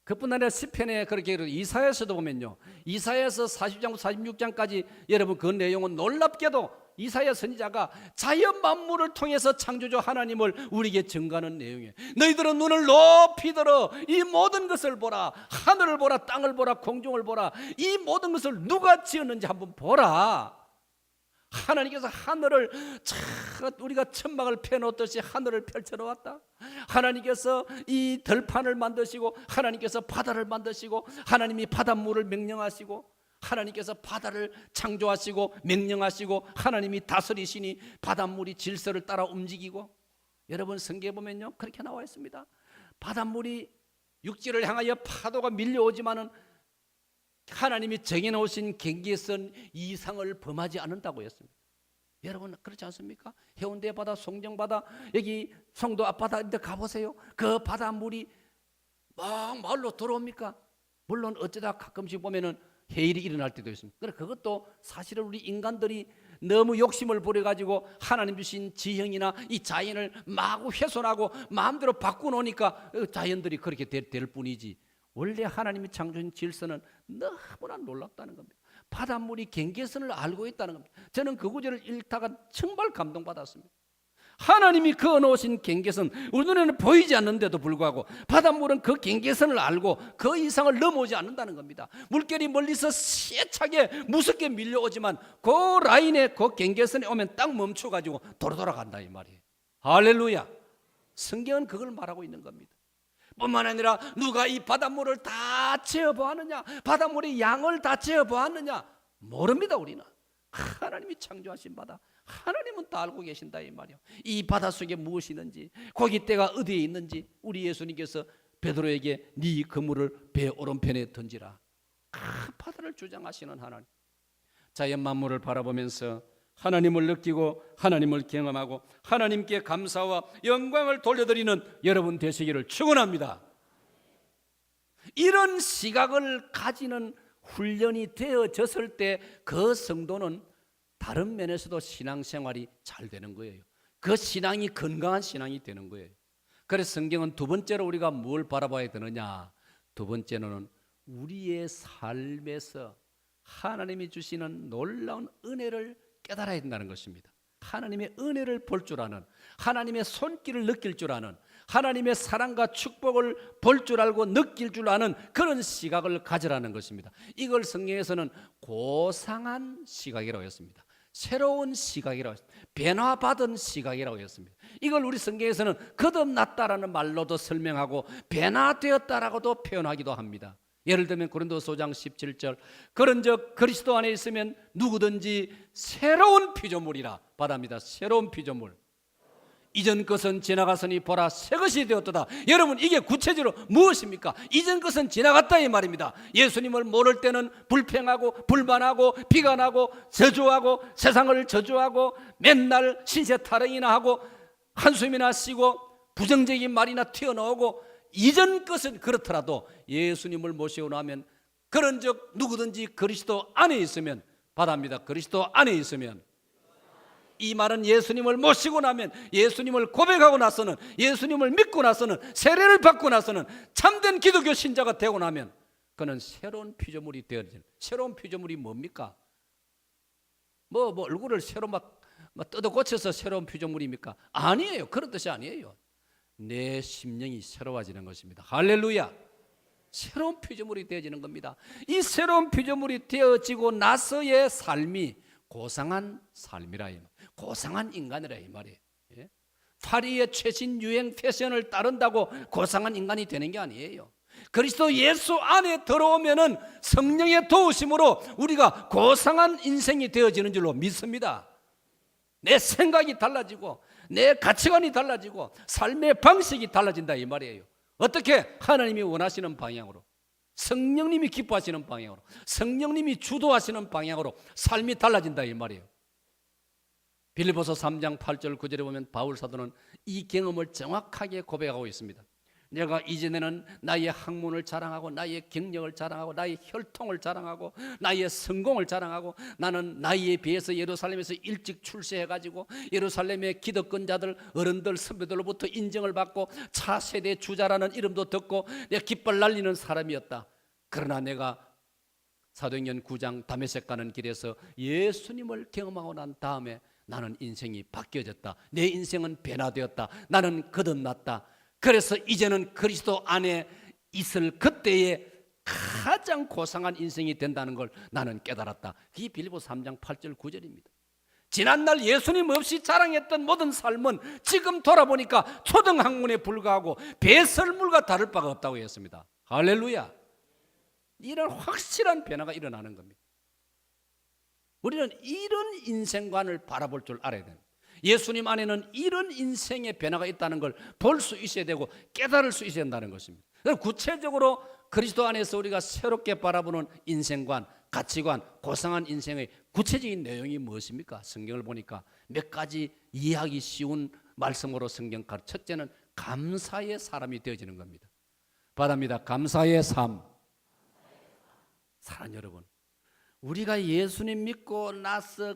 그뿐 아니라 시편에 그렇게 이사야서도 보면요, 이사야서 40장 46장까지 여러분 그 내용은 놀랍게도 이사야 선지자가 자연 만물을 통해서 창조주 하나님을 우리에게 증거하는 내용이에요. 너희들은 눈을 높이 들어 이 모든 것을 보라. 하늘을 보라, 땅을 보라, 공중을 보라. 이 모든 것을 누가 지었는지 한번 보라. 하나님께서 하늘을 우리가 천막을 펴놓듯이 하늘을 펼쳐놓았다. 하나님께서 이 들판을 만드시고 하나님께서 바다를 만드시고 하나님이 바닷물을 명령하시고 하나님께서 바다를 창조하시고 명령하시고 하나님이 다스리시니 바닷물이 질서를 따라 움직이고, 여러분 성경에 보면요 그렇게 나와 있습니다. 바닷물이 육지를 향하여 파도가 밀려오지만은 하나님이 정해놓으신 경계선 이상을 범하지 않는다고 했습니다. 여러분 그렇지 않습니까? 해운대 바다, 송정 바다, 여기 송도 앞바다 인데 가보세요. 그 바닷물이 막 마을로 들어옵니까? 물론 어쩌다 가끔씩 보면은 해일이 일어날 때도 있습니다. 그래 그것도 사실은 우리 인간들이 너무 욕심을 부려가지고 하나님 주신 지형이나 이 자연을 마구 훼손하고 마음대로 바꾸놓으니까 자연들이 그렇게 될 뿐이지, 원래 하나님이 창조한 질서는 너무나 놀랍다는 겁니다. 바닷물이 경계선을 알고 있다는 겁니다. 저는 그 구절을 읽다가 정말 감동받았습니다. 하나님이 그어놓으신 경계선, 우리 눈에는 보이지 않는데도 불구하고 바닷물은 그 경계선을 알고 그 이상을 넘어오지 않는다는 겁니다. 물결이 멀리서 세차게 무섭게 밀려오지만 그 라인에 그 경계선에 오면 딱 멈춰가지고 돌아간다 이 말이에요. 할렐루야. 성경은 그걸 말하고 있는 겁니다. 뿐만 아니라 누가 이 바닷물을 다 재어보았느냐, 바닷물의 양을 다 재어보았느냐, 모릅니다. 우리는 하나님이 창조하신 바다, 하나님은 다 알고 계신다 이 말이요. 이 바다 속에 무엇이 있는지, 고깃대가 어디에 있는지 우리 예수님께서 베드로에게 네 그물을 배 오른편에 던지라, 바다를 주장하시는 하나님. 자연 만물을 바라보면서 하나님을 느끼고 하나님을 경험하고 하나님께 감사와 영광을 돌려드리는 여러분 되시기를 축원합니다. 이런 시각을 가지는 훈련이 되어졌을 때 그 성도는 다른 면에서도 신앙생활이 잘 되는 거예요. 그 신앙이 건강한 신앙이 되는 거예요. 그래서 성경은 두 번째로 우리가 뭘 바라봐야 되느냐, 두 번째는 우리의 삶에서 하나님이 주시는 놀라운 은혜를 깨달아야 된다는 것입니다. 하나님의 은혜를 볼 줄 아는, 하나님의 손길을 느낄 줄 아는, 하나님의 사랑과 축복을 볼 줄 알고 느낄 줄 아는 그런 시각을 가지라는 것입니다. 이걸 성경에서는 고상한 시각이라고 했습니다. 새로운 시각이라고 했습니다. 변화받은 시각이라고 했습니다. 이걸 우리 성경에서는 거듭났다라는 말로도 설명하고 변화되었다라고도 표현하기도 합니다. 예를 들면 고린도서 5장 17절, 그런즉 그리스도 안에 있으면 누구든지 새로운 피조물이라 바랍니다. 새로운 피조물. 이전 것은 지나갔으니 보라 새 것이 되었도다. 여러분 이게 구체적으로 무엇입니까? 이전 것은 지나갔다 이 말입니다. 예수님을 모를 때는 불평하고 불만하고 비관하고 저주하고 세상을 저주하고 맨날 신세 타령이나 하고 한숨이나 쉬고 부정적인 말이나 튀어나오고, 이전 것은 그렇더라도 예수님을 모시고 나면 그런즉 누구든지 그리스도 안에 있으면 바랍니다. 그리스도 안에 있으면, 이 말은 예수님을 모시고 나면, 예수님을 고백하고 나서는, 예수님을 믿고 나서는, 세례를 받고 나서는, 참된 기독교 신자가 되고 나면 그는 새로운 피조물이 되어지는. 새로운 피조물이 뭡니까? 뭐 얼굴을 새로 막 뜯어 고쳐서 새로운 피조물입니까? 아니에요. 그런 뜻이 아니에요. 내 심령이 새로워지는 것입니다. 할렐루야. 새로운 피조물이 되어지는 겁니다. 이 새로운 피조물이 되어지고 나서의 삶이 고상한 삶이라, 고상한 인간이라 이 말이에요. 파리의 최신 유행 패션을 따른다고 고상한 인간이 되는 게 아니에요. 그리스도 예수 안에 들어오면은 성령의 도우심으로 우리가 고상한 인생이 되어지는 줄로 믿습니다. 내 생각이 달라지고 내 가치관이 달라지고 삶의 방식이 달라진다 이 말이에요. 어떻게? 하나님이 원하시는 방향으로, 성령님이 기뻐하시는 방향으로, 성령님이 주도하시는 방향으로 삶이 달라진다 이 말이에요. 빌립보서 3장 8절 9절에 보면 바울 사도는 이 경험을 정확하게 고백하고 있습니다. 내가 이전에는 나의 학문을 자랑하고 나의 경력을 자랑하고 나의 혈통을 자랑하고 나의 성공을 자랑하고 나는 나이에 비해서 예루살렘에서 일찍 출세해가지고 예루살렘의 기득권자들 어른들 선배들로부터 인정을 받고 차세대 주자라는 이름도 듣고 내가 깃발 날리는 사람이었다. 그러나 내가 사도행전 9장 다메섹 가는 길에서 예수님을 경험하고 난 다음에 나는 인생이 바뀌어졌다. 내 인생은 변화되었다. 나는 거듭났다. 그래서 이제는 그리스도 안에 있을 그때의 가장 고상한 인생이 된다는 걸 나는 깨달았다. 이 빌립보 3장 8절 9절입니다. 지난날 예수님 없이 자랑했던 모든 삶은 지금 돌아보니까 초등학문에 불과하고 배설물과 다를 바가 없다고 했습니다. 할렐루야. 이런 확실한 변화가 일어나는 겁니다. 우리는 이런 인생관을 바라볼 줄 알아야 됩니다. 예수님 안에는 이런 인생의 변화가 있다는 걸 볼 수 있어야 되고 깨달을 수 있어야 한다는 것입니다. 구체적으로 그리스도 안에서 우리가 새롭게 바라보는 인생관, 가치관, 고상한 인생의 구체적인 내용이 무엇입니까? 성경을 보니까 몇 가지 이해하기 쉬운 말씀으로 성경 가르쳐. 첫째는 감사의 사람이 되어지는 겁니다. 바랍니다. 감사의 삶. 사랑하는 여러분, 우리가 예수님 믿고 나서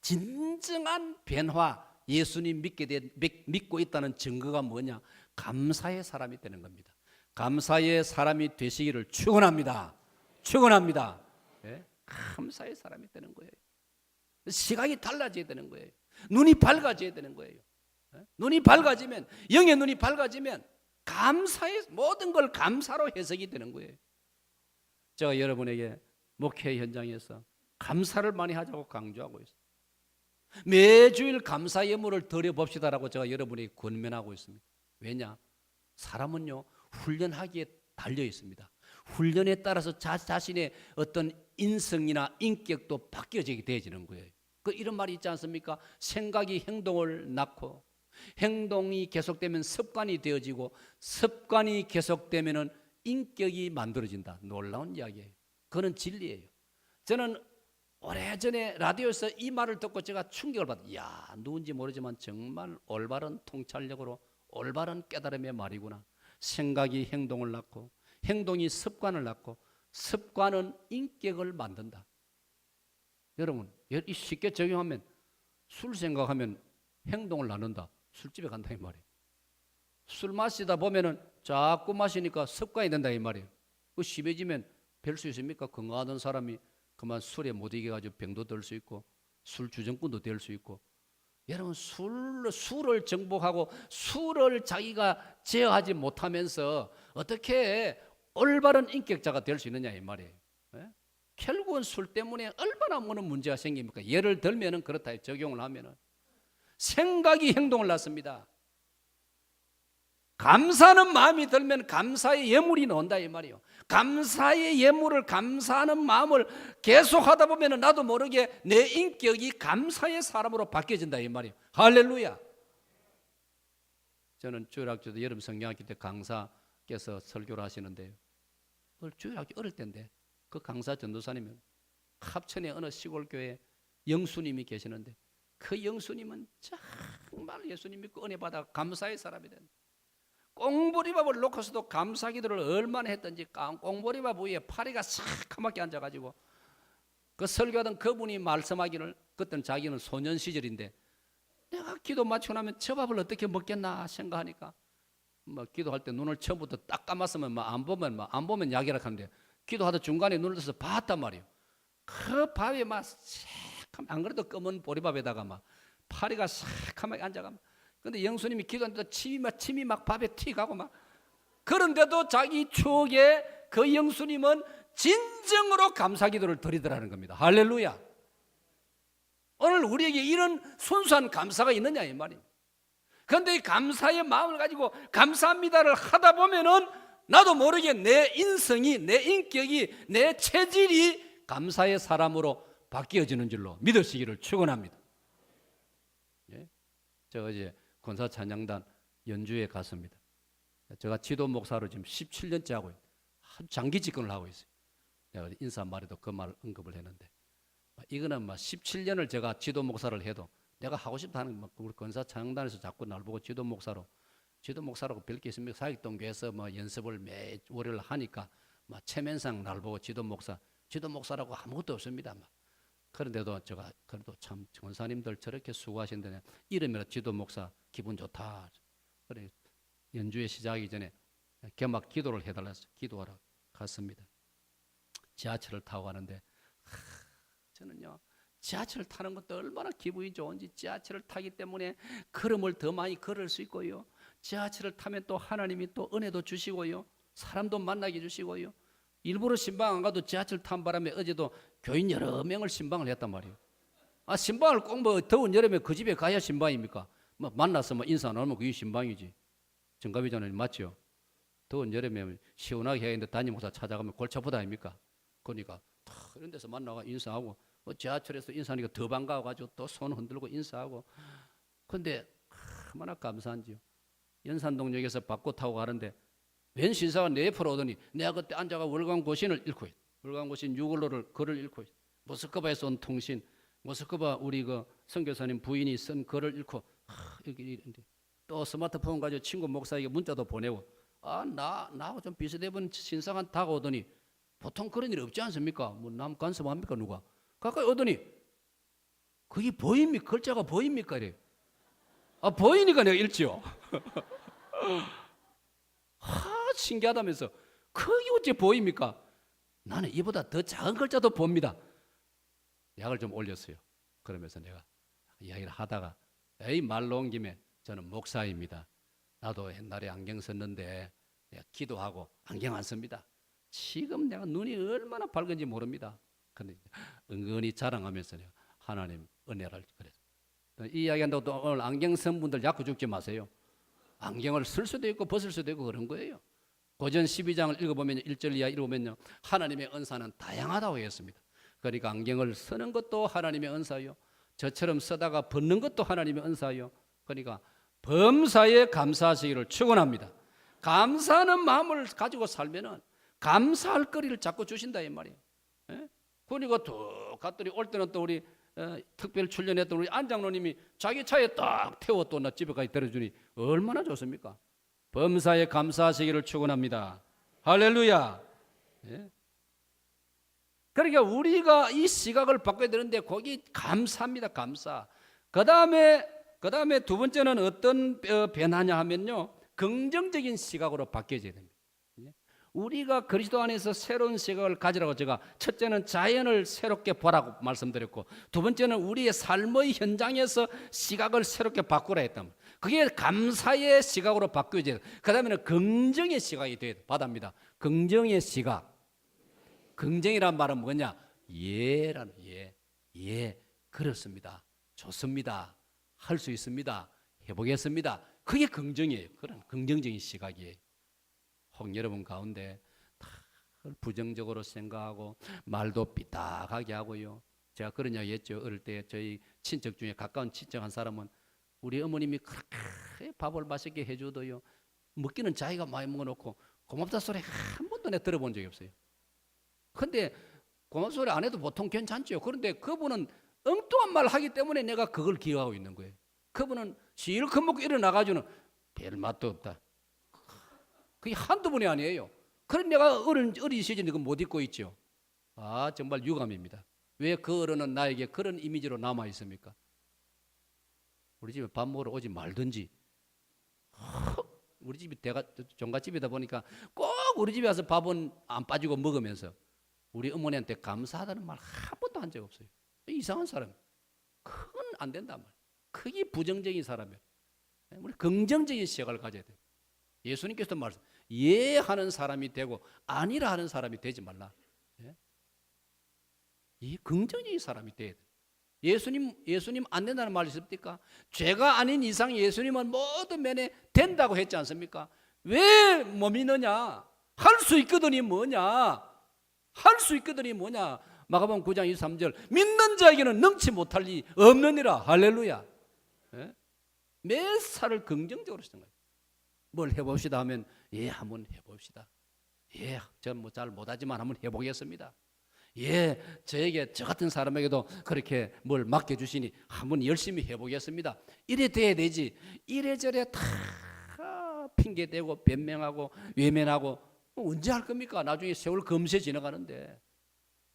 진정한 변화, 예수님 믿고 있다는 증거가 뭐냐? 감사의 사람이 되는 겁니다. 감사의 사람이 되시기를 축원합니다. 축원합니다. 네? 감사의 사람이 되는 거예요. 시각이 달라져야 되는 거예요. 눈이 밝아져야 되는 거예요. 네? 눈이 밝아지면, 영의 눈이 밝아지면 감사의 모든 걸 감사로 해석이 되는 거예요. 제가 여러분에게 목회 현장에서 감사를 많이 하자고 강조하고 있어요. 매주일 감사 예물을 드려봅시다라고 제가 여러분에게 권면하고 있습니다. 왜냐? 사람은요 훈련하기에 달려 있습니다. 훈련에 따라서 자신의 어떤 인성이나 인격도 바뀌어지게 되어지는 거예요. 이런 말이 있지 않습니까? 생각이 행동을 낳고 행동이 계속되면 습관이 되어지고 습관이 계속되면 인격이 만들어진다. 놀라운 이야기예요. 그건 진리예요. 저는 오래전에 라디오에서 이 말을 듣고 제가 충격을 받았어요. 이야, 누군지 모르지만 정말 올바른 통찰력으로 올바른 깨달음의 말이구나. 생각이 행동을 낳고 행동이 습관을 낳고 습관은 인격을 만든다. 여러분, 쉽게 적용하면 술 생각하면 행동을 나눈다. 술집에 간다 이 말이에요. 술 마시다 보면은 자꾸 마시니까 습관이 된다 이 말이에요. 심해지면 별 수 있습니까? 건강하던 사람이 그만 술에 못 이겨가지고 병도 들 수 있고 술 주정꾼도 될 수 있고. 여러분, 술을 정복하고 술을 자기가 제어하지 못하면서 어떻게 올바른 인격자가 될 수 있느냐 이 말이에요. 예? 결국은 술 때문에 얼마나 많은 문제가 생깁니까? 예를 들면은 그렇다. 적용을 하면은 생각이 행동을 낳습니다. 감사하는 마음이 들면 감사의 예물이 나온다 이 말이에요. 감사의 예물을, 감사하는 마음을 계속하다 보면 나도 모르게 내 인격이 감사의 사람으로 바뀌어진다 이 말이에요. 할렐루야. 저는 주일학교도 여름 성경학교 때 강사께서 설교를 하시는데요. 주일학교 어릴 때인데 그 강사 전도사님은 합천의 어느 시골교회 영수님이 계시는데 그 영수님은 정말 예수님 믿고 은혜 받아 감사의 사람이 된다. 꽁보리밥을 놓고서도 감사기도를 얼마나 했던지 꽁보리밥 위에 파리가 새카맣게 앉아가지고 그 설교하던 그분이 말씀하기를, 그때는 자기는 소년 시절인데 내가 기도 마치고 나면 저 밥을 어떻게 먹겠나 생각하니까 기도할 때 눈을 처음부터 딱 감았으면 안 보면 약이라 하는데 기도하다 중간에 눈을 떠서 봤단 말이에요. 그 밥에 안 그래도 검은 보리밥에다가 파리가 새카맣게 앉아가. 근데 영수님이 기도하는데 침이 막 밥에 튀가고 그런데도 자기 추억에 그 영수님은 진정으로 감사 기도를 드리더라는 겁니다. 할렐루야. 오늘 우리에게 이런 순수한 감사가 있느냐 이 말입니다. 그런데 이 감사의 마음을 가지고 감사합니다를 하다 보면은 나도 모르게 내 인성이, 내 인격이, 내 체질이 감사의 사람으로 바뀌어지는 줄로 믿으시기를 축원합니다. 예? 저 어제 권사 찬양단 연주에 갔습니다. 제가 지도 목사로 지금 17년째 하고 아주 장기 집권을 하고 있어요. 내가 인사 말에도 그 말 언급을 했는데 이거는 17년을 제가 지도 목사를 해도 내가 하고 싶다 하는 우리 권사창단에서 자꾸 날 보고 지도 목사라고 별 게 있습니까? 사익동교에서 뭐 연습을 매 월요일 하니까 막 체면상 날 보고 지도 목사라고 아무것도 없습니다. 막. 그런데도 제가 그래도 참 권사님들 저렇게 수고하신다네. 이름이라 지도 목사 기분 좋다. 그래 연주회 시작하기 전에 개막 기도를 해달라서 기도하러 갔습니다. 지하철을 타고 가는데 저는요 지하철을 타는 것도 얼마나 기분이 좋은지 지하철을 타기 때문에 걸음을 더 많이 걸을 수 있고요. 지하철을 타면 또 하나님이 또 은혜도 주시고요. 사람도 만나게 주시고요. 일부러 신방 안 가도 지하철 탄 바람에 어제도 교인 여러 명을 신방을 했단 말이에요. 아 신방을 꼭 뭐 더운 여름에 그 집에 가야 신방입니까? 뭐 만나서 뭐 인사 나누면 그게 신방이지. 정갑이잖아요. 맞죠? 더운 여름에 시원하게 해야 하는데 담임 목사 찾아가면 골치 아프다 아닙니까? 그러니까 이런 데서 만나가 인사하고 지하철에서 인사하니까 더 반가워가지고 또 손 흔들고 인사하고. 근데 얼마나 감사한지요. 연산동역에서 바꿔 타고 가는데 웬 신사가 내 옆으로 오더니 내가 그때 앉아가 월광고신을 읽고 있어. 월광고신 6월로를 글을 읽고 있어. 모스크바에서 온 통신, 모스크바 우리 그 선교사님 부인이 쓴 글을 읽고 여기 또 스마트폰 가지고 친구 목사에게 문자도 보내고 나하고 좀 비슷해 보는 신사가 다가오더니 보통 그런 일 없지 않습니까? 뭐 남 간섭합니까 누가? 가까이 오더니 그게 보입니까? 글자가 보입니까? 이래. 보이니까 내가 읽지요. 신기하다면서 그게 어째 보입니까? 나는 이보다 더 작은 글자도 봅니다. 약을 좀 올렸어요. 그러면서 내가 이야기를 하다가 에이 말 놓은 김에 저는 목사입니다. 나도 옛날에 안경 썼는데 내가 기도하고 안경 안 씁니다. 지금 내가 눈이 얼마나 밝은지 모릅니다. 근데 은근히 자랑하면서 내가 하나님 은혜를 그랬어요. 이 이야기한다고 또 오늘 안경 쓴 분들 약고 죽지 마세요. 안경을 쓸 수도 있고 벗을 수도 있고 그런 거예요. 고전 12장을 읽어보면 1절 이하 읽어보면요 하나님의 은사는 다양하다고 했습니다. 그러니까 안경을 쓰는 것도 하나님의 은사요. 저처럼 쓰다가 벗는 것도 하나님의 은사요. 그러니까 범사에 감사하시기를 축원합니다. 감사하는 마음을 가지고 살면은 감사할 거리를 자꾸 주신다 이 말이에요. 예? 그러니까 또 갔더니 올 때는 또 우리 특별 출연했던 우리 안장로님이 자기 차에 딱 태워 또 나 집에까지 데려주니 얼마나 좋습니까? 범사에 감사하시기를 축원합니다. 할렐루야. 예? 그러니까 우리가 이 시각을 바꿔야 되는데 거기 감사합니다. 감사. 그 다음에 두 번째는 어떤 변화냐 하면요 긍정적인 시각으로 바뀌어져야 됩니다. 우리가 그리스도 안에서 새로운 시각을 가지라고 제가 첫째는 자연을 새롭게 보라고 말씀드렸고 두 번째는 우리의 삶의 현장에서 시각을 새롭게 바꾸라 했단 말이에요. 그게 감사의 시각으로 바뀌어져야 돼요. 그 다음에는 긍정의 시각이 돼야 바랍니다. 긍정의 시각. 긍정이란 말은 뭐냐? 예라는 예 그렇습니다. 좋습니다. 할 수 있습니다. 해보겠습니다. 그게 긍정이에요. 그런 긍정적인 시각이에요. 혹 여러분 가운데 다 부정적으로 생각하고 말도 삐딱하게 하고요. 제가 그런 이야기 했죠. 어릴 때 저희 친척 중에 가까운 친척 한 사람은 우리 어머님이 그렇게 밥을 맛있게 해주도요. 먹기는 자기가 많이 먹어놓고 고맙다 소리 한 번도 내가 들어본 적이 없어요. 근데 고맙다 소리 안 해도 보통 괜찮죠. 그런데 그분은 엉뚱한 말 하기 때문에 내가 그걸 기억하고 있는 거예요. 그분은 실컷 먹고 일어나가지고는 별 맛도 없다. 그게 한두 번이 아니에요. 그런 내가 어린 시절에 그거 못 잊고 있죠. 정말 유감입니다. 왜 그 어른은 나에게 그런 이미지로 남아 있습니까? 우리 집에 밥 먹으러 오지 말든지. 우리 집이 종갓집이다 보니까 꼭 우리 집에 와서 밥은 안 빠지고 먹으면서 우리 어머니한테 감사하다는 말 한 번도 한 적 없어요. 이상한 사람. 그건 안 된단 말이에요. 그게 부정적인 사람이에요. 우리 긍정적인 시각을 가져야 돼요. 예수님께서도 말씀, 예 하는 사람이 되고 아니라 하는 사람이 되지 말라. 예? 이 긍정적인 사람이 돼야 돼. 예수님 안 된다는 말이 있습니까? 죄가 아닌 이상 예수님은 모든 면에 된다고 했지 않습니까? 왜 못 믿느냐? 할 수 있거든이 뭐냐? 할 수 있거든이 뭐냐? 마가복음 9장 23절 믿는 자에게는 능치 못할 리 없느니라. 할렐루야. 예? 매사를 긍정적으로 생각해요. 뭘 해봅시다 하면 예 한번 해봅시다. 예, 전 뭐 잘 못하지만 한번 해보겠습니다. 예, 저에게 저 같은 사람에게도 그렇게 뭘 맡겨주시니 한번 열심히 해보겠습니다. 이래 돼야 되지. 이래저래 다 핑계대고 변명하고 외면하고 언제 할 겁니까? 나중에 세월 금세 지나가는데.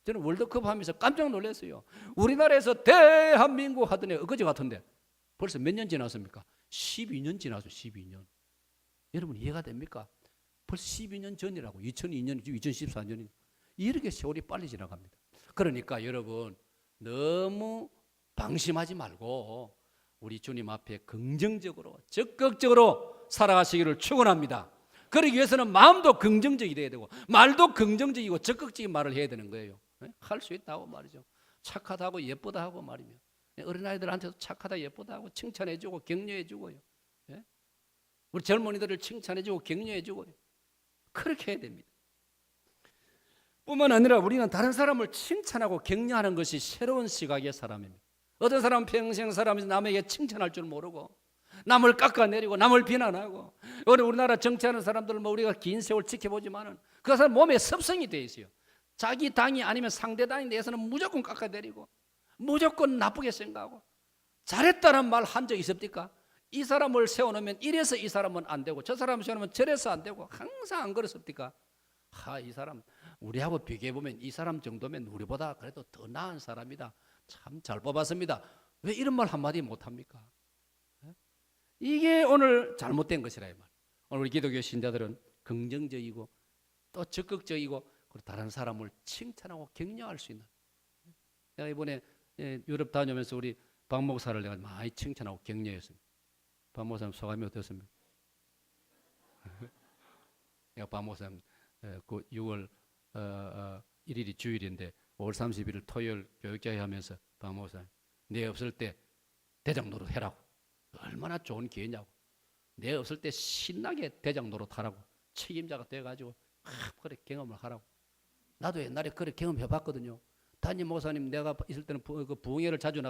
저는 월드컵 하면서 깜짝 놀랐어요. 우리나라에서 대한민국 하더니 엊그제 같은데 벌써 몇 년 지났습니까? 12년 지났어요. 12년. 여러분 이해가 됩니까? 벌써 12년 전이라고. 2002년, 2014년이. 이렇게 세월이 빨리 지나갑니다. 그러니까 여러분 너무 방심하지 말고 우리 주님 앞에 긍정적으로 적극적으로 살아가시기를 축원합니다. 그러기 위해서는 마음도 긍정적이 돼야 되고 말도 긍정적이고 적극적인 말을 해야 되는 거예요. 할 수 있다고 말이죠. 착하다 하고 예쁘다 하고 말이며 어린아이들한테도 착하다 예쁘다 하고 칭찬해주고 격려해주고요. 우리 젊은이들을 칭찬해주고 격려해주고요. 그렇게 해야 됩니다. 뿐만 아니라 우리는 다른 사람을 칭찬하고 격려하는 것이 새로운 시각의 사람입니다. 어떤 사람은 평생 살아면서 남에게 칭찬할 줄 모르고 남을 깎아내리고 남을 비난하고 우리나라 정치하는 사람들은 우리가 긴 세월 지켜보지만은 그 사람 몸에 습성이 되어 있어요. 자기 당이 아니면 상대 당에 대해서는 무조건 깎아내리고 무조건 나쁘게 생각하고 잘했다는 말 한 적 있습니까? 이 사람을 세워놓으면 이래서 이 사람은 안 되고 저 사람을 세워놓으면 저래서 안 되고 항상 안 그렇습니까? 이 사람 우리하고 비교해보면 이 사람 정도면 우리보다 그래도 더 나은 사람이다. 참 잘 뽑았습니다. 왜 이런 말 한마디 못합니까? 이게 오늘 잘못된 것이라 이 말. 오늘 우리 기독교 신자들은 긍정적이고 또 적극적이고 그리고 다른 사람을 칭찬하고 격려할 수 있는. 내가 이번에 유럽 다녀오면서 우리 박 목사를 내가 많이 칭찬하고 격려했습니다. 박 목사님 소감이 어떻습니까? 내가 박 목사님 그 6월 1일이 주일인데 5월 31일 토요일 교육자회 하면서 박 목사님 내 없을 때 대장 노릇 해라고. 얼마나 좋은 기회냐고. 내 없을 때 신나게 대장 노릇 하라고. 책임자가 돼가지고 그래 경험을 하라고. 나도 옛날에 그래 경험해봤거든요. 담임 목사님 내가 있을 때는 그 부흥회를 자주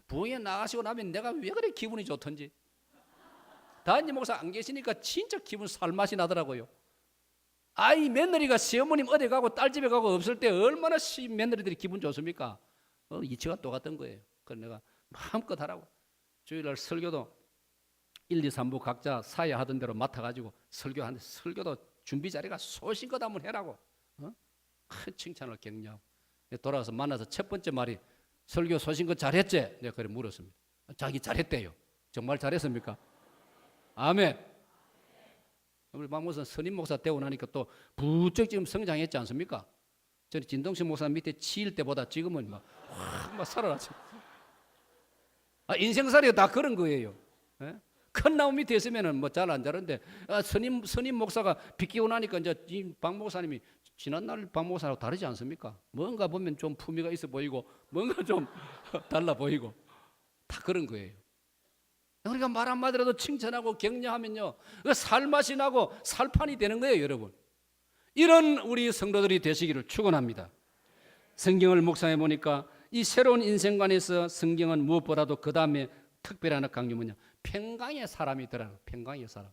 부흥회 나가시고 나면 내가 왜 그래 기분이 좋던지. 담임 목사 안 계시니까 진짜 기분 살맛이 나더라고요. 아이 며느리가 시어머님 어디 가고 딸 집에 가고 없을 때 얼마나 며느리들이 기분 좋습니까? 이치가 똑같던 거예요. 그래서 내가 마음껏 하라고. 주일날 설교도 1, 2, 3부 각자 사회 하던 대로 맡아가지고 설교하는데 설교도 준비 자리가 소신껏 한번 해라고. 큰 칭찬을 격려하고. 돌아와서 만나서 첫 번째 말이 설교 소신껏 잘했지? 내가 그래 물었습니다. 자기 잘했대요. 정말 잘했습니까? 아멘. 우리 박 목사 선임 목사 되고 나니까 또 부쩍 지금 성장했지 않습니까? 저는 진동식 목사 밑에 치일 때보다 지금은 막 살아났죠. 인생살이가 다 그런 거예요. 큰 나무 밑에 있으면은 뭐 잘 안 자는데 선임 목사가 비끼고 나니까 이제 박 목사님이 지난날 박 목사하고 다르지 않습니까? 뭔가 보면 좀 품위가 있어 보이고 뭔가 좀 달라 보이고 다 그런 거예요. 우리가 말 한마디라도 칭찬하고 격려하면요 살맛이 나고 살판이 되는 거예요. 여러분 이런 우리 성도들이 되시기를 축원합니다. 성경을 묵상해 보니까 이 새로운 인생관에서 성경은 무엇보다도 그 다음에 특별한 강조 뭐냐 평강의 사람이더라고요. 평강의 사람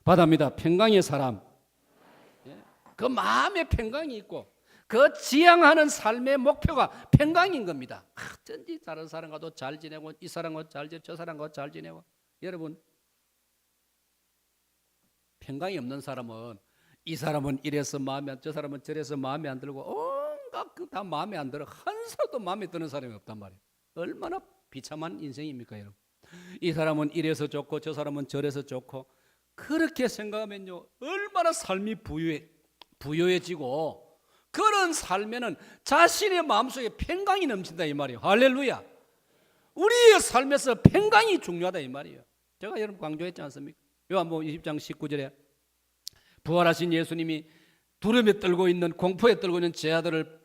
받아입니다. 평강의 사람 그 마음에 평강이 있고 그 지향하는 삶의 목표가 평강인 겁니다. 어쩐지 다른 사람과도 잘 지내고 이 사람과 잘 지내고 저 사람과 잘 지내고 여러분 평강이 없는 사람은 이 사람은 이래서 마음에 저 사람은 저래서 마음에 안 들고 온갖 다 마음에 안 들어 한 사람도 마음에 드는 사람이 없단 말이에요. 얼마나 비참한 인생입니까 여러분. 이 사람은 이래서 좋고 저 사람은 저래서 좋고 그렇게 생각하면요 얼마나 삶이 부유해지고 그런 삶에는 자신의 마음속에 평강이 넘친다 이 말이에요. 할렐루야. 우리의 삶에서 평강이 중요하다 이 말이에요. 제가 여러분 강조했지 않습니까? 요한복음 20장 19절에 부활하신 예수님이 두려움에 떨고 있는 공포에 떨고 있는 제 아들을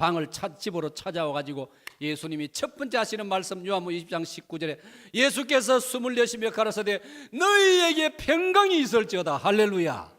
집으로 찾아와 가지고 예수님이 첫 번째 하시는 말씀 요한복음 20장 19절에 예수께서 숨을 내쉬며 가라사대 너희에게 평강이 있을지어다. 할렐루야.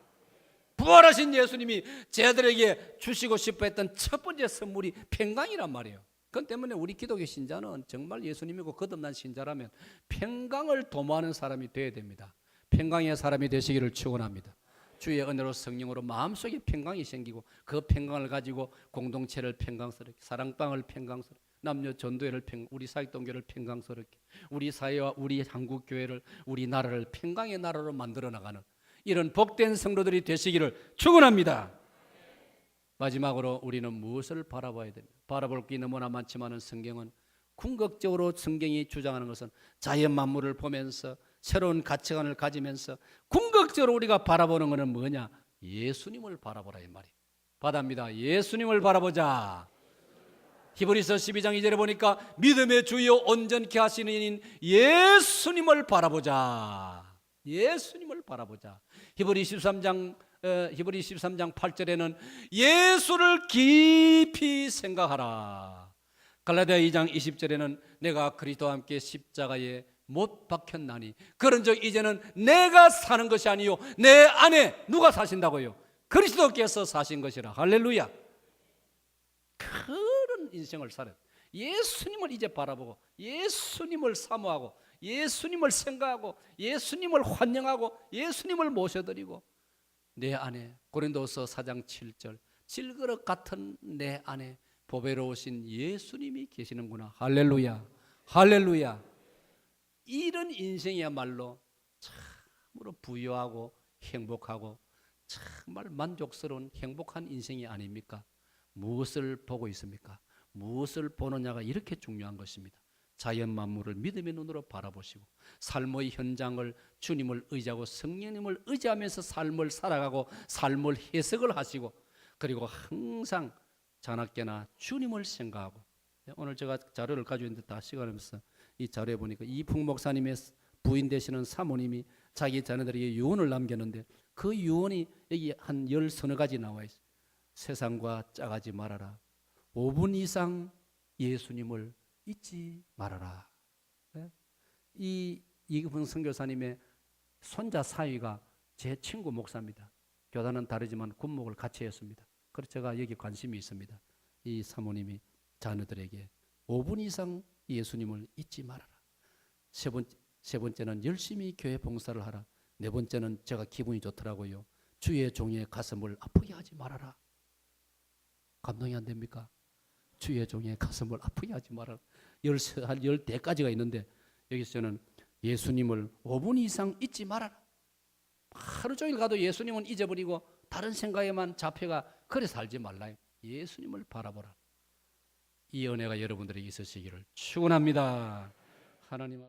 부활하신 예수님이 제자들에게 주시고 싶어 했던 첫 번째 선물이 평강이란 말이에요. 그렇기 때문에 우리 기독교 신자는 정말 예수님이고 거듭난 신자라면 평강을 도모하는 사람이 되어야 됩니다. 평강의 사람이 되시기를 축원합니다. 주의 은혜로 성령으로 마음속에 평강이 생기고 그 평강을 가지고 공동체를 평강스럽게, 사랑방을 평강스럽게, 남녀 전도회를 우리 사역동교를 평강스럽게, 우리 사회와 우리 한국교회를, 우리 나라를 평강의 나라로 만들어 나가는 이런 복된 성도들이 되시기를 축원합니다. 마지막으로 우리는 무엇을 바라봐야 됩니까? 바라볼 게 너무나 많지만 성경은 궁극적으로 성경이 주장하는 것은 자연 만물을 보면서 새로운 가치관을 가지면서 궁극적으로 우리가 바라보는 것은 뭐냐? 예수님을 바라보라 이 말이에요. 받아입니다. 예수님을 바라보자. 히브리서 12장 2절에 보니까 믿음의 주여 온전케 하시는 이인 예수님을 바라보자. 예수님을 바라보자. 히브리 13장 8절에는 예수를 깊이 생각하라. 갈라디아 2장 20절에는 내가 그리스도와 함께 십자가에 못 박혔나니 그런즉 이제는 내가 사는 것이 아니요 내 안에 누가 사신다고요? 그리스도께서 사신 것이라. 할렐루야. 그런 인생을 살아요. 예수님을 이제 바라보고 예수님을 사모하고 예수님을 생각하고 예수님을 환영하고 예수님을 모셔드리고 내 안에 고린도서 4장 7절 질그릇 같은 내 안에 보배로우신 예수님이 계시는구나. 할렐루야. 할렐루야. 이런 인생이야말로 참으로 부유하고 행복하고 정말 만족스러운 행복한 인생이 아닙니까? 무엇을 보고 있습니까? 무엇을 보느냐가 이렇게 중요한 것입니다. 자연 만물을 믿음의 눈으로 바라보시고 삶의 현장을 주님을 의지하고 성령님을 의지하면서 삶을 살아가고 삶을 해석을 하시고 그리고 항상 자나깨나 주님을 생각하고 오늘 제가 자료를 가지고 있는데 다 시간 없어서 이 자료에 보니까 이풍 목사님의 부인 되시는 사모님이 자기 자녀들에게 유언을 남겼는데 그 유언이 여기 한 10서너 가지 나와 있어요. 세상과 짜가지 말아라. 5분 이상 예수님을 잊지 말아라. 이분 선교사님의 손자 사위가 제 친구 목사입니다. 교단은 다르지만 군목을 같이 했습니다. 그래서 제가 여기 관심이 있습니다. 이 사모님이 자녀들에게 5분 이상 예수님을 잊지 말아라. 세 번째는 열심히 교회 봉사를 하라. 네 번째는 제가 기분이 좋더라고요. 주의 종의 가슴을 아프게 하지 말아라. 감동이 안 됩니까? 주의 종의 가슴을 아프게 하지 말아라. 한 10대까지가 있는데 여기서는 예수님을 5분 이상 잊지 말아라. 하루 종일 가도 예수님은 잊어버리고 다른 생각에만 잡혀가 그래 살지 말라. 예수님을 바라보라. 이 은혜가 여러분들에게 있으시기를 축원합니다. 하나님